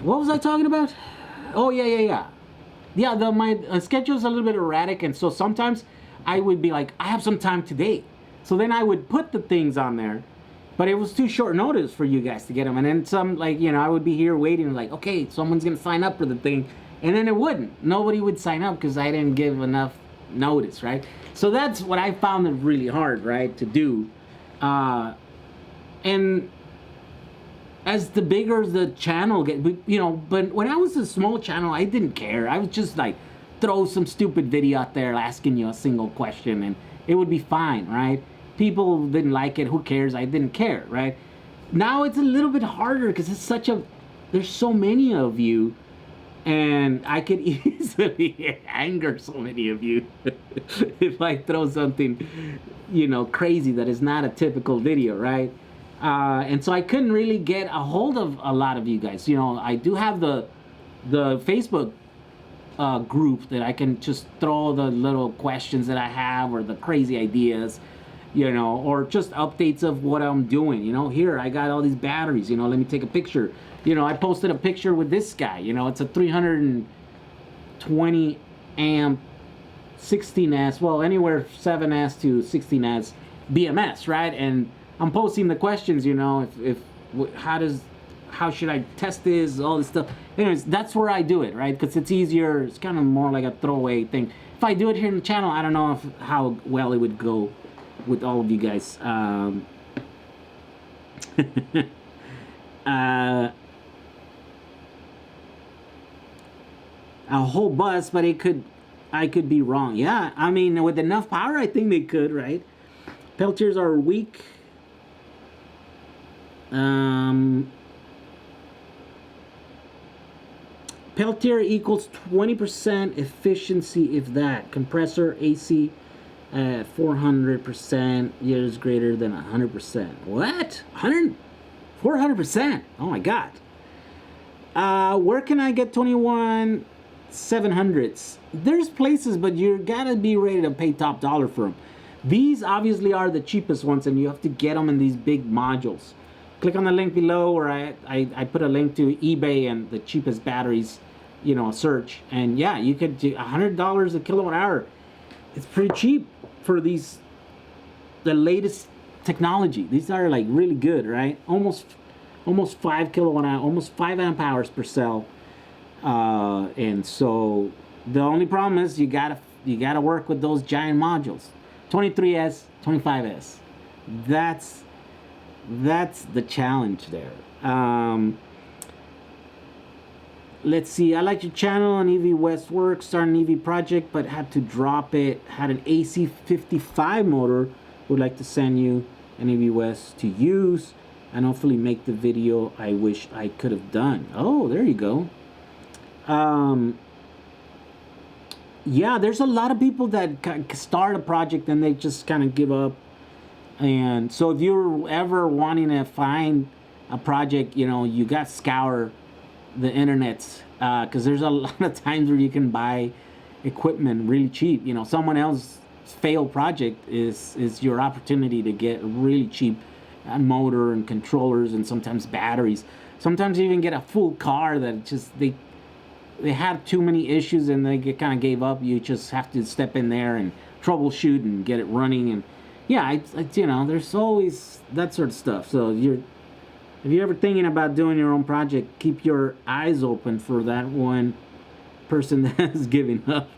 Speaker 1: What was I talking about? Oh, yeah. My schedule's a little bit erratic, and so sometimes I would be like, I have some time today. So then I would put the things on there, but it was too short notice for you guys to get them. And then some, I would be here waiting, like, okay, someone's going to sign up for the thing. And then it wouldn't. Nobody would sign up because I didn't give enough notice, right? So that's what I found it really hard, right, to do. And as the bigger the channel get, but when I was a small channel, I didn't care. I was just like, throw some stupid video out there asking you a single question, and it would be fine, right? People didn't like it. Who cares? I didn't care, right? Now it's a little bit harder because there's so many of you, and I could easily anger so many of you if I throw something, crazy that is not a typical video, right? And so I couldn't really get a hold of a lot of you guys. I do have the Facebook group that I can just throw the little questions that I have or the crazy ideas, or just updates of what I'm doing. Here I got all these batteries. Let me take a picture. I posted a picture with this guy. It's a 320 amp 16S. Well, anywhere 7S to 16S BMS, right? And I'm posting the questions. How should I test this? All this stuff. Anyways, that's where I do it, right? Because it's easier. It's kind of more like a throwaway thing. If I do it here in the channel, I don't know how well it would go with all of you guys. A whole bus, but I could be wrong. Yeah, I mean, with enough power, I think they could, right? Peltiers are weak. Peltier equals 20% efficiency, if that. Compressor AC at 400% is greater than 100%. What? 400%? Oh my god. Where can I get 21/700s? There's places, but you gotta be ready to pay top dollar for them. These obviously are the cheapest ones, and you have to get them in these big modules. Click on the link below, where I put a link to eBay and the cheapest batteries, search. And yeah, you could do $100 a kilowatt hour. It's pretty cheap for the latest technology. These are like really good, right? Almost 5 kilowatt hour, almost 5 amp hours per cell. And so the only problem is you gotta work with those giant modules. 23S, 25S. That's the challenge there. Let's see. I like your channel on EV West Work. Started an EV project, but had to drop it. Had an AC 55 motor. Would like to send you an EV West to use, and hopefully make the video I wish I could have done. Oh, there you go. Yeah, there's a lot of people that start a project and they just kind of give up. And so if you're ever wanting to find a project, you got to scour the internet, because there's a lot of times where you can buy equipment really cheap. Someone else failed project is your opportunity to get a really cheap motor and controllers and sometimes batteries. Sometimes you even get a full car that just they have too many issues and they kind of gave up. You just have to step in there and troubleshoot and get it running. And yeah, it's you know, there's always that sort of stuff. So if you're ever thinking about doing your own project, keep your eyes open for that one person that's giving up.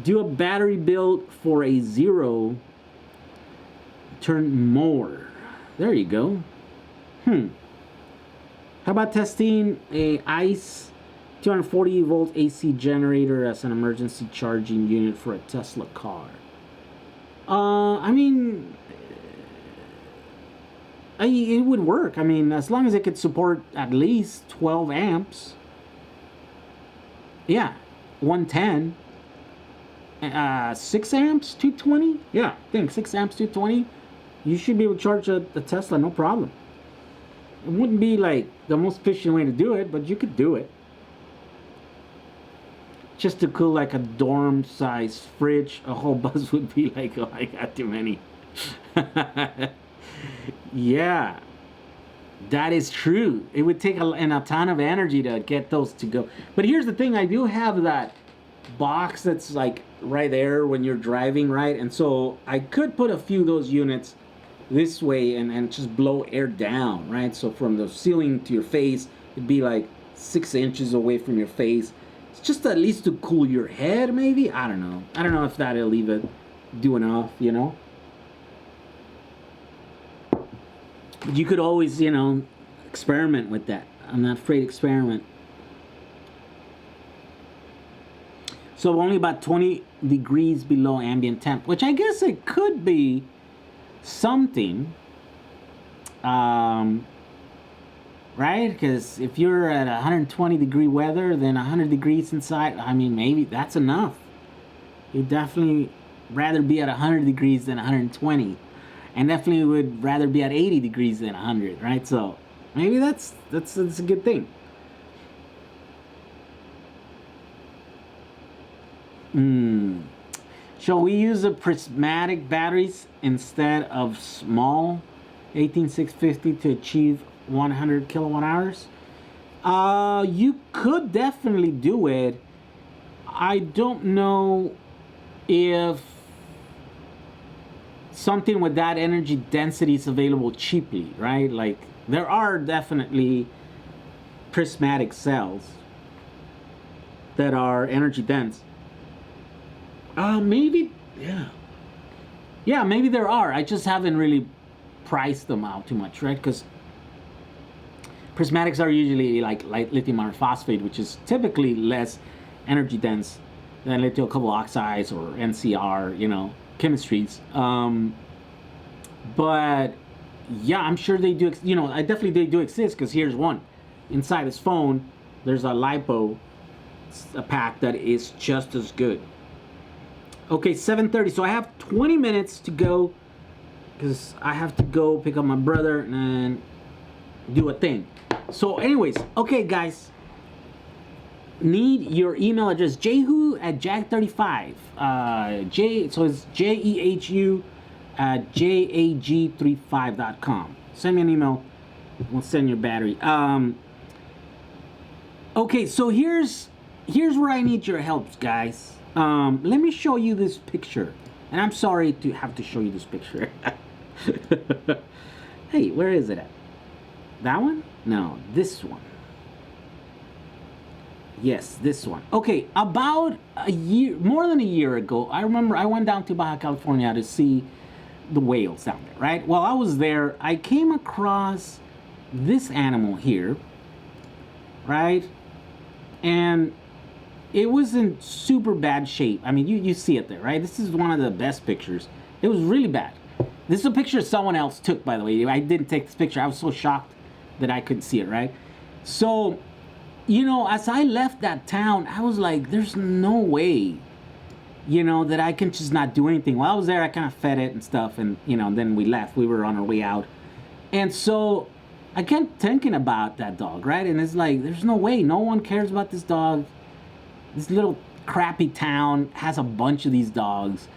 Speaker 1: Do a battery build for a 0 turn mower. There you go. How about testing a ICE 240 volt AC generator as an emergency charging unit for a Tesla car? I mean, it would work. I mean, as long as it could support at least 12 amps. Yeah, 110. 6 amps, 220? Yeah, I think 6 amps, 220. You should be able to charge a Tesla, no problem. It wouldn't be like the most efficient way to do it, but you could do it. Just to cool like a dorm-sized fridge, a whole bus would be like, oh, I got too many. Yeah, that is true. It would take a ton of energy to get those to go. But here's the thing, I do have that box that's like right there when you're driving, right? And so I could put a few of those units this way and just blow air down, right? So from the ceiling to your face, it'd be like 6 inches away from your face. It's just at least to cool your head, maybe? I don't know. I don't know if that'll even do enough, you know? But you could always, you know, experiment with that. I'm not afraid to experiment. So only about 20 degrees below ambient temp, which I guess it could be something, right? Because if you're at 120 degree weather, then 100 degrees inside, I mean, maybe that's enough. You'd definitely rather be at 100 degrees than 120, and definitely would rather be at 80 degrees than 100, right? So maybe that's a good thing. Shall we use the prismatic batteries instead of small 18650 to achieve 100 kilowatt hours? You could definitely do it. I don't know if something with that energy density is available cheaply, right? Like, there are definitely prismatic cells that are energy dense. Maybe, yeah. Yeah, maybe there are. I just haven't really priced them out too much, right? Because prismatics are usually like lithium iron phosphate, which is typically less energy dense than lithium couple oxides or NCR, you know, chemistries. But yeah, I'm sure they do, you know, definitely they do exist, because here's one. Inside this phone, there's a LiPo pack that is just as good. Okay, 7:30. So I have 20 minutes to go, because I have to go pick up my brother and do a thing. So anyways, okay guys, need your email address, jehu at jag35. So it's jehu at jag35.com. Send me an email. We'll send your battery. Okay, so here's where I need your help, guys. Let me show you this picture. And I'm sorry to have to show you this picture. Hey, where is it at? That one? No, this one. Yes, this one. Okay, about a year, more than a year ago, I remember I went down to Baja California to see the whales down there, right? While I was there, I came across this animal here, right? And it was in super bad shape. I mean, you see it there, right? This is one of the best pictures. It was really bad. This is a picture someone else took, by the way. I didn't take this picture. I was so shocked that I couldn't see it, right? So, you know, as I left that town, I was like, there's no way, you know, that I can just not do anything. While I was there, I kind of fed it and stuff, and, you know, then we left. We were on our way out. And so I kept thinking about that dog, right? And it's like, there's no way. No one cares about this dog. This little crappy town has a bunch of these dogs,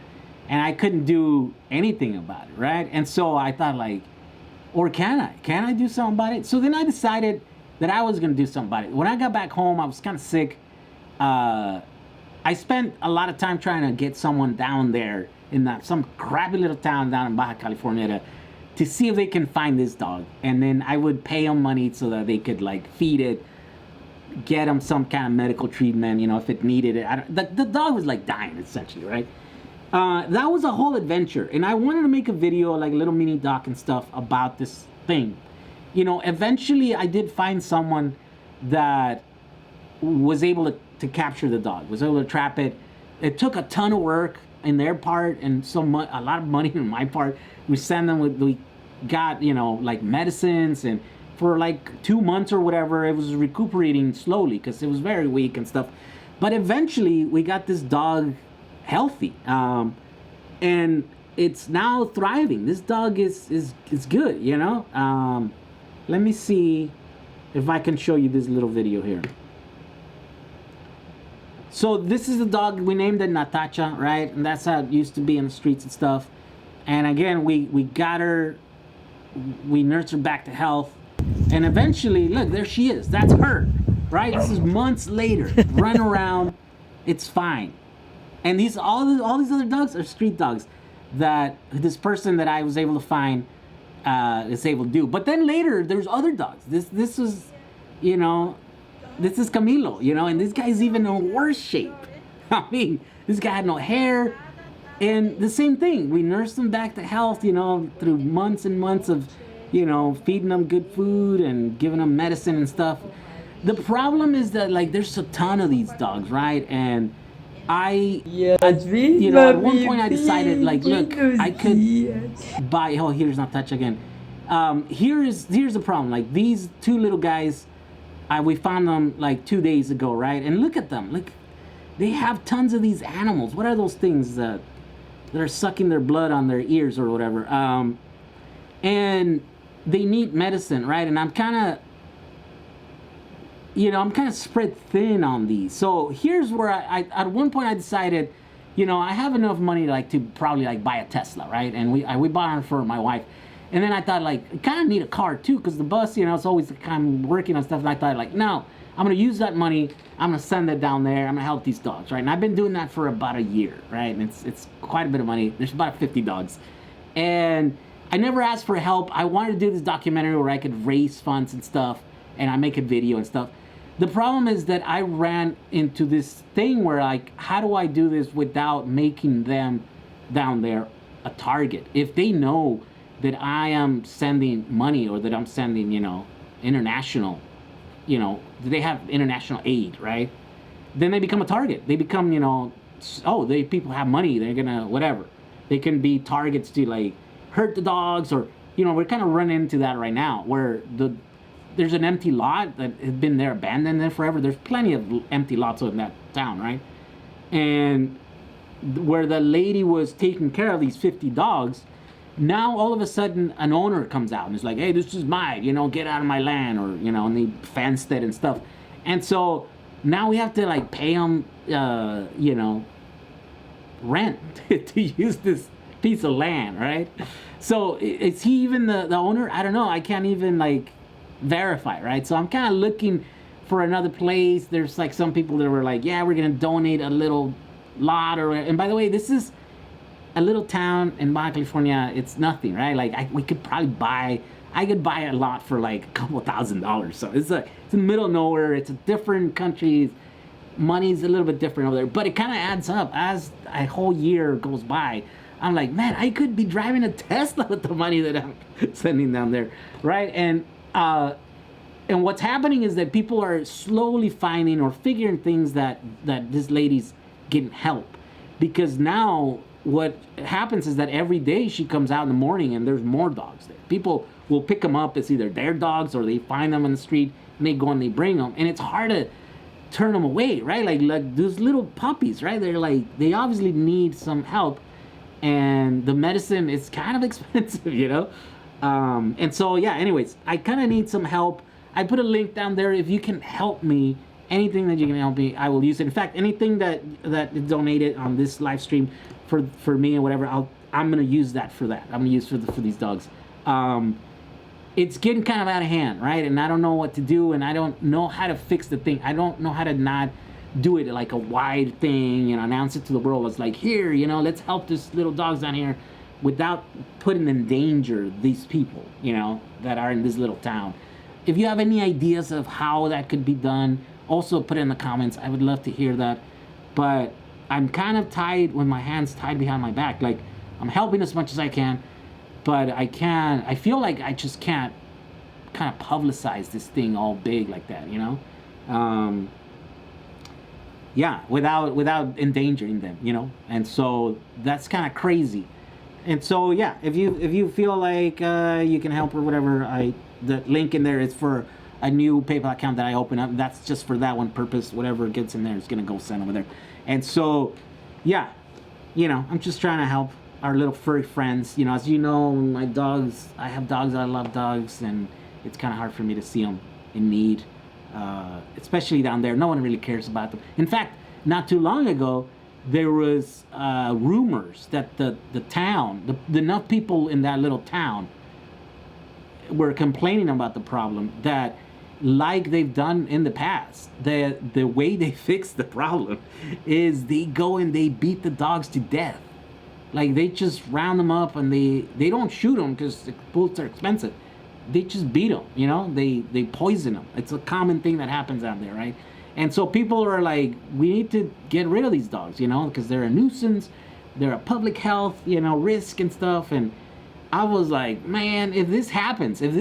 Speaker 1: and I couldn't do anything about it, right? And so I thought, like, or can I? Can I do something about it? So then I decided that I was gonna do something about it. When I got back home, I was kind of sick. I spent a lot of time trying to get someone down there in some crappy little town down in Baja California to see if they can find this dog. And then I would pay them money so that they could, like, feed it, get them some kind of medical treatment, you know, if it needed it. The dog was, like, dying, essentially, right? That was a whole adventure. And I wanted to make a video, like a little mini doc and stuff about this thing. You know, eventually I did find someone that was able to capture the dog, was able to trap it. It took a ton of work in their part and a lot of money on my part. We got, you know, like medicines, and for like 2 months or whatever, it was recuperating slowly because it was very weak and stuff. But eventually we got this dog healthy, and it's now thriving. This dog is good, you know. Let me see if I can show you this little video here. So this is the dog, we named it Natacha, right? And that's how it used to be in the streets and stuff. And again, we got her, we nursed her back to health. And eventually, look, there she is. That's her, right? This is months later. Run around, it's fine. And all these other dogs are street dogs that this person that I was able to find is able to do. But then later, there's other dogs. This was, you know, this is Camilo, you know, and this guy's even in worse shape. I mean, this guy had no hair. And the same thing, we nursed him back to health, you know, through months and months of, you know, feeding them good food and giving them medicine and stuff. The problem is that, like, there's a ton of these dogs, right? And you know, at one point I decided, like, look, I could buy, oh, here's Natacha again. Here's the problem. Like, these two little guys, we found them like 2 days ago, right? And look at them. Like, they have tons of these animals. What are those things that are sucking their blood on their ears or whatever? And they need medicine, right? And I'm kind of spread thin on these. So here's where I at one point I decided, you know, I have enough money to probably like buy a Tesla, right? And we bought one for my wife. And then I thought, like, I kind of need a car too, because the bus, you know, it's always kind of working on stuff. And I thought, like, no, I'm going to use that money. I'm going to send it down there. I'm going to help these dogs, right? And I've been doing that for about a year, right? And it's quite a bit of money. There's about 50 dogs. And I never asked for help. I wanted to do this documentary where I could raise funds and stuff, and I make a video and stuff. The problem is that I ran into this thing where, like, how do I do this without making them down there a target? If they know that I am sending money or that I'm sending, you know, international, you know, they have international aid, right? Then they become a target. They become, you know, people have money, they're gonna, whatever. They can be targets to, like, hurt the dogs, or, you know, we're kind of running into that right now where there's an empty lot that has been there abandoned there forever. There's plenty of empty lots in that town, right? And where the lady was taking care of these 50 dogs, now all of a sudden an owner comes out and is like, hey, this is mine, you know, get out of my land, or, you know, and they fenced it and stuff. And so now we have to, like, pay them, you know, rent to use this piece of land, right? So is he even the owner? I don't know. I can't even, like, verify, right? So I'm kind of looking for another place. There's, like, some people that were like, yeah, we're going to donate a little lot, and by the way, this is a little town in Baja California. It's nothing, right? Like, I could buy a lot for like a couple $1,000s. So it's in the middle of nowhere. It's a different country. Money's a little bit different over there, but it kind of adds up as a whole year goes by. I'm like, man, I could be driving a Tesla with the money that I'm sending down there, right? And what's happening is that people are slowly finding or figuring things that this lady's getting help, because now what happens is that every day she comes out in the morning and there's more dogs there. People will pick them up. It's either their dogs or they find them on the street and they go and they bring them. And it's hard to turn them away, right? Like those little puppies, right? They obviously need some help. And the medicine is kind of expensive, you know? And so, yeah, anyways, I kind of need some help. I put a link down there. If you can help me anything that you can help me, I will use it. In fact, anything that is donated on this live stream for me or whatever, I'm gonna use that for that. I'm gonna use for these dogs. It's getting kind of out of hand, right? And I don't know what to do, and I don't know how to fix the thing. I don't know how to not do it like a wide thing, announce it to the world. It's like, here, let's help this little dogs down here, without putting in danger these people, that are in this little town. If you have any ideas of how that could be done, also put it in the comments. I would love to hear that. But I'm kind of tied with my hands tied behind my back. Like, I'm helping as much as I can, but I feel like I just can't kind of publicize this thing all big like that, yeah, without endangering them, and so that's kind of crazy. And so yeah, if you feel like you can help or whatever, the link in there is for a new PayPal account that I open up. That's just for that one purpose. Whatever gets in there is gonna go send over there. And so yeah, I'm just trying to help our little furry friends. As you know, my dogs, I have dogs, I love dogs, and it's kind of hard for me to see them in need, especially down there. No one really cares about them. In fact, not too long ago, there was rumors that the town, enough people in that little town were complaining about the problem, that like they've done in the past, the way they fix the problem is they go and they beat the dogs to death. Like, they just round them up, and they don't shoot them because the bullets are expensive. They just beat them, they poison them. It's a common thing that happens out there, right? And so people are like, we need to get rid of these dogs, because they're a nuisance, they're a public health, risk and stuff. And I was like, man, if this happens and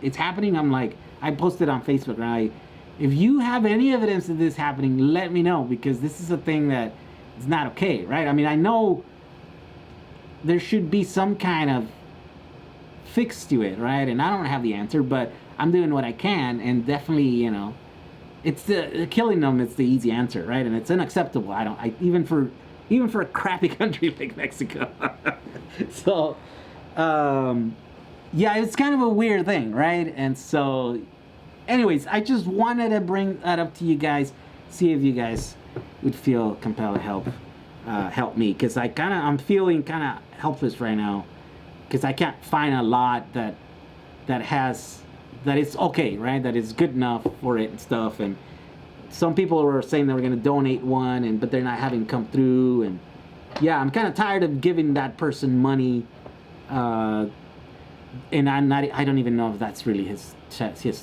Speaker 1: it's happening, I'm like, I posted on Facebook, right? If you have any evidence of this happening, let me know, because this is a thing that is not okay, right? I mean, I know there should be some kind of fix to it, right? And I don't have the answer, but I'm doing what I can, and definitely, it's the killing them. It's the easy answer, right? And it's unacceptable. Even for a crappy country like Mexico. So, yeah, it's kind of a weird thing, right? And so, anyways, I just wanted to bring that up to you guys, see if you guys would feel compelled to help me, because I'm feeling kind of helpless right now, because I can't find a lot that is okay, right? That is good enough for it and stuff. And some people were saying they were going to donate one, but they're not having come through. And yeah, I'm kind of tired of giving that person money, and I don't even know if that's really his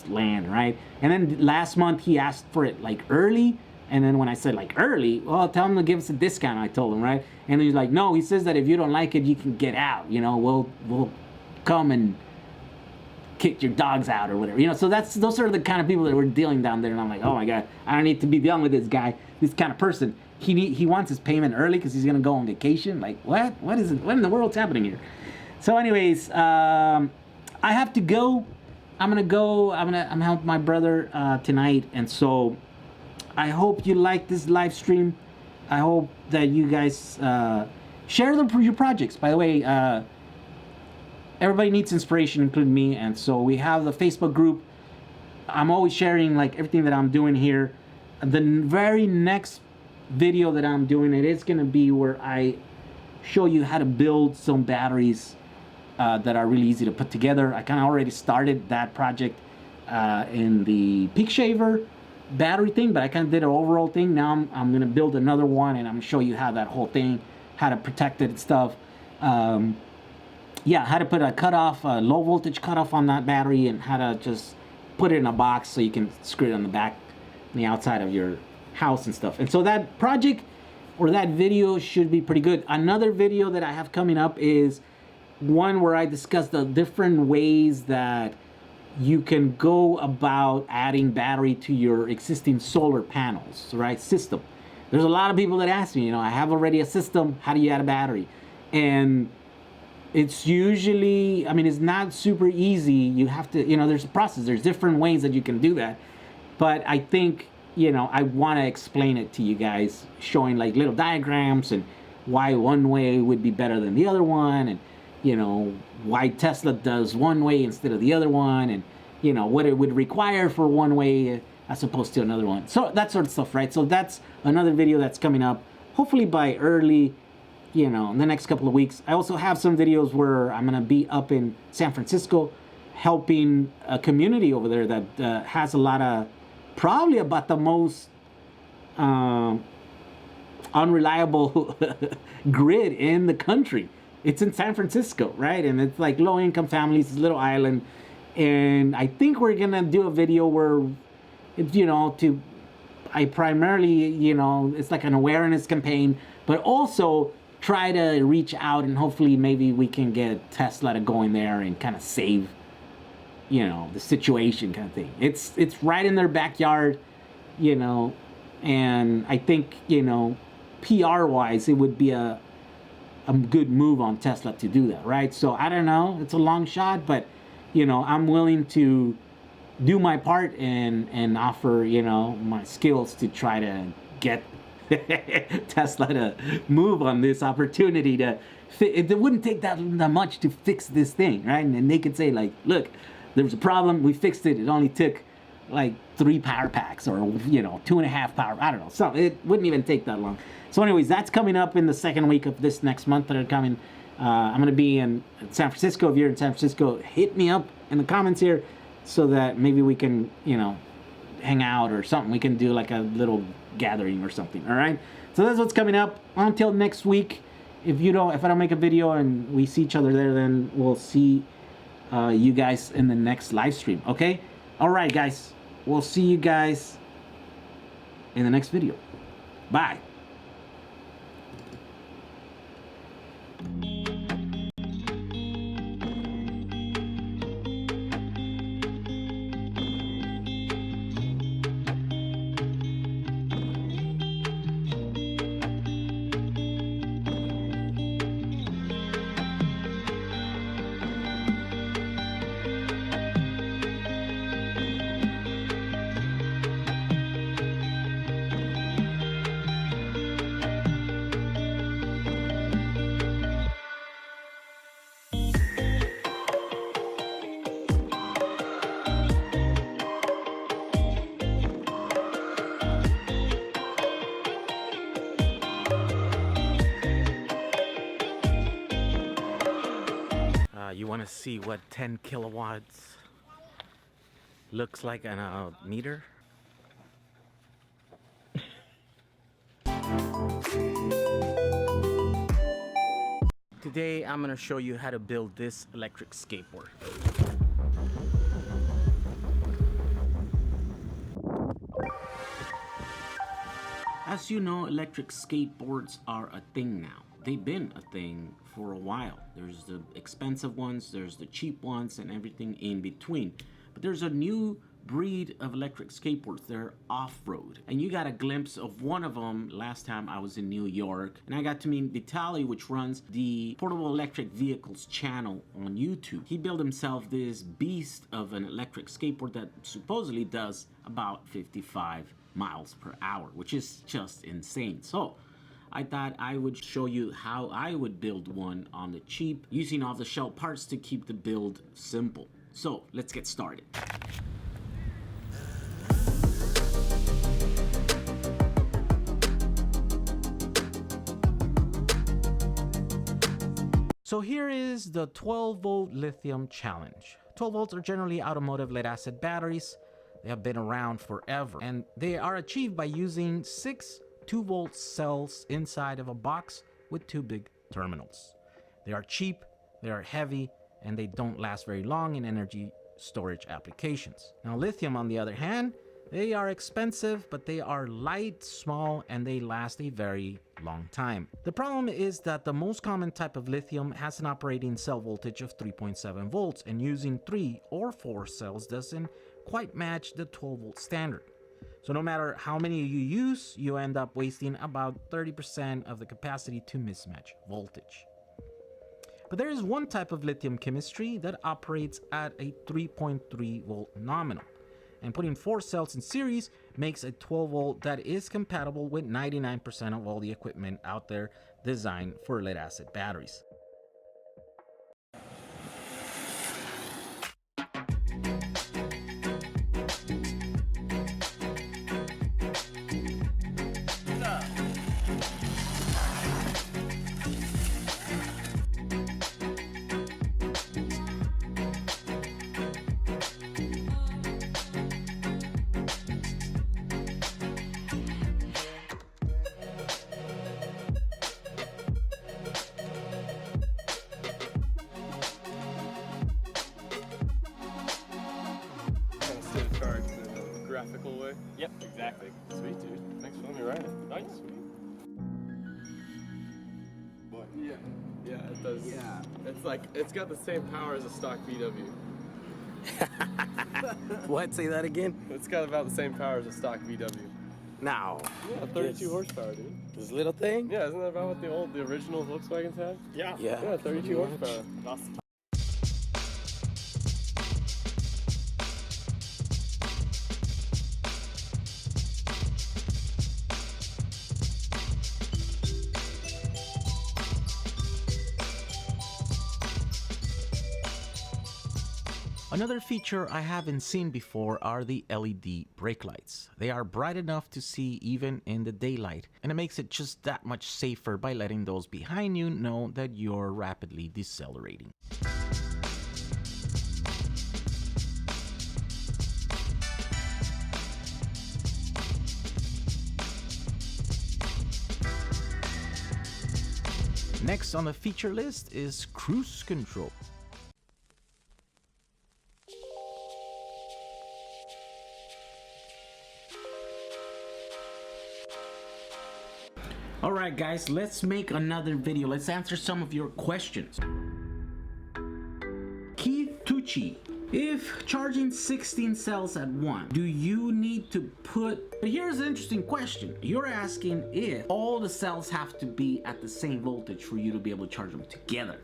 Speaker 1: land, right? And then last month he asked for it like early, and then when I said like early, well, tell him to give us a discount, I told him, right? And he's like, no, he says that if you don't like it, you can get out, we'll come and kick your dogs out or whatever, so those are the kind of people that we're dealing down there. And I'm like, oh my god, I don't need to be dealing with this guy, this kind of person. He wants his payment early because he's gonna go on vacation. Like, what is it? What in the world's happening here? So anyways, I have to go. I'm gonna help my brother tonight. And so I hope you like this live stream. I hope that you guys share your projects. By the way, everybody needs inspiration, including me. And so we have the Facebook group. I'm always sharing like everything that I'm doing here. The very next video that I'm doing, it is going to be where I show you how to build some batteries that are really easy to put together. I kind of already started that project in the Peak Shaver battery thing, but I kind of did an overall thing. Now I'm going to build another one, and I'm going to show you how that whole thing, how to protect it and stuff. Yeah, how to put a cutoff, a low voltage cutoff on that battery, and how to just put it in a box so you can screw it on the back, on the outside of your house and stuff. And so that project or that video should be pretty good. Another video that I have coming up is one where I discuss the different ways that you can go about adding battery to your existing solar panels, right? System. There's a lot of people that ask me, I have already a system, how do you add a battery? And it's usually, it's not super easy. You have to, there's a process. There's different ways that you can do that. But I think, I want to explain it to you guys, showing like little diagrams and why one way would be better than the other one, and, why Tesla does one way instead of the other one, and, what it would require for one way as opposed to another one. So that sort of stuff, right? So that's another video that's coming up, hopefully by early, in the next couple of weeks. I also have some videos where I'm gonna be up in San Francisco helping a community over there that has a lot of, probably about the most unreliable grid in the country. It's in San Francisco, right? And it's like low-income families, this little island. And I think we're gonna do a video where it's, I primarily, it's like an awareness campaign, but also try to reach out and hopefully maybe we can get Tesla to go in there and kind of save, the situation kind of thing. It's right in their backyard, and I think, PR-wise, it would be a good move on Tesla to do that, right? So I don't know, it's a long shot, but I'm willing to do my part and offer my skills to try to get Tesla to move on this opportunity to it wouldn't take that much to fix this thing, right? And they could say, like, look, there was a problem, we fixed it, it only took like 3 power packs or 2.5 power, I don't know, so it wouldn't even take that long. So anyways, that's coming up in the second week of this next month that are coming. I'm gonna be in San Francisco. If you're in San Francisco, hit me up in the comments here so that maybe we can hang out or something. We can do like a little gathering or something. All right, so that's what's coming up. Until next week, if I don't make a video and we see each other there, then we'll see you guys in the next live stream. Okay, all right guys, we'll see you guys in the next video. Bye. You want to see what 10 kilowatts looks like on a meter? Today I'm going to show you how to build this electric skateboard. As you know, electric skateboards are a thing now. They've been a thing for a while. There's the expensive ones, there's the cheap ones, and everything in between. But there's a new breed of electric skateboards. They're off-road. And you got a glimpse of one of them last time I was in New York. And I got to meet Vitaly, which runs the Portable Electric Vehicles channel on YouTube. He built himself this beast of an electric skateboard that supposedly does about 55 miles per hour, which is just insane. So I thought I would show you how I would build one on the cheap, using off-the-shelf parts to keep the build simple. So let's get started. So here is the 12-volt lithium challenge. 12 volts are generally automotive lead-acid batteries. They have been around forever, and they are achieved by using 6 2-volt cells inside of a box with 2 big terminals. They are cheap, they are heavy, and they don't last very long in energy storage applications. Now lithium, on the other hand, they are expensive, but they are light, small, and they last a very long time. The problem is that the most common type of lithium has an operating cell voltage of 3.7 volts, and using 3 or 4 cells doesn't quite match the 12-volt standard. So no matter how many you use, you end up wasting about 30% of the capacity to mismatch voltage. But there is one type of lithium chemistry that operates at a 3.3 volt nominal. And putting 4 cells in series makes a 12 volt that is compatible with 99% of all the equipment out there designed for lead acid batteries.
Speaker 2: vertical way?
Speaker 3: Yep, exactly.
Speaker 2: Sweet, dude. Thanks for letting me ride it.
Speaker 3: Nice.
Speaker 2: Sweet. Boy. Yeah, it does.
Speaker 4: Yeah.
Speaker 2: It's like, it's got the same power as a stock VW.
Speaker 4: What? Say that again?
Speaker 2: It's got about the same power as a stock VW.
Speaker 4: No.
Speaker 2: Yeah, 32 horsepower, dude.
Speaker 4: This little thing?
Speaker 2: Yeah, isn't that about what the original Volkswagens had?
Speaker 3: Yeah.
Speaker 4: Yeah.
Speaker 2: Yeah, 32 horsepower.
Speaker 3: Awesome.
Speaker 1: Another feature I haven't seen before are the LED brake lights. They are bright enough to see even in the daylight, and it makes it just that much safer by letting those behind you know that you're rapidly decelerating. Next on the feature list is cruise control. Alright guys, let's make another video. Let's answer some of your questions. Keith Tucci, if charging 16 cells at once, do you need to put... Here's an interesting question. You're asking if all the cells have to be at the same voltage for you to be able to charge them together.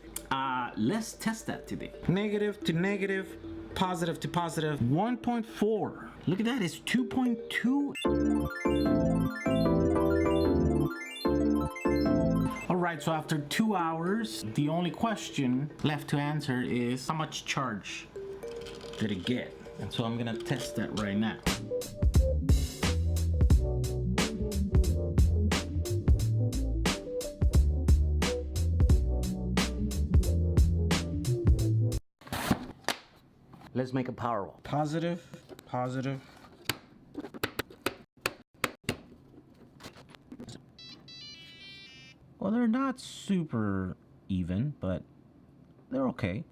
Speaker 1: Let's test that today. Negative to negative, positive to positive, 1.4. Look at that, it's 2.2. Alright, so after 2 hours, the only question left to answer is how much charge did it get? And so I'm gonna test that right now.
Speaker 4: Let's make a power roll.
Speaker 1: Positive, positive. Well, they're not super even, but they're okay.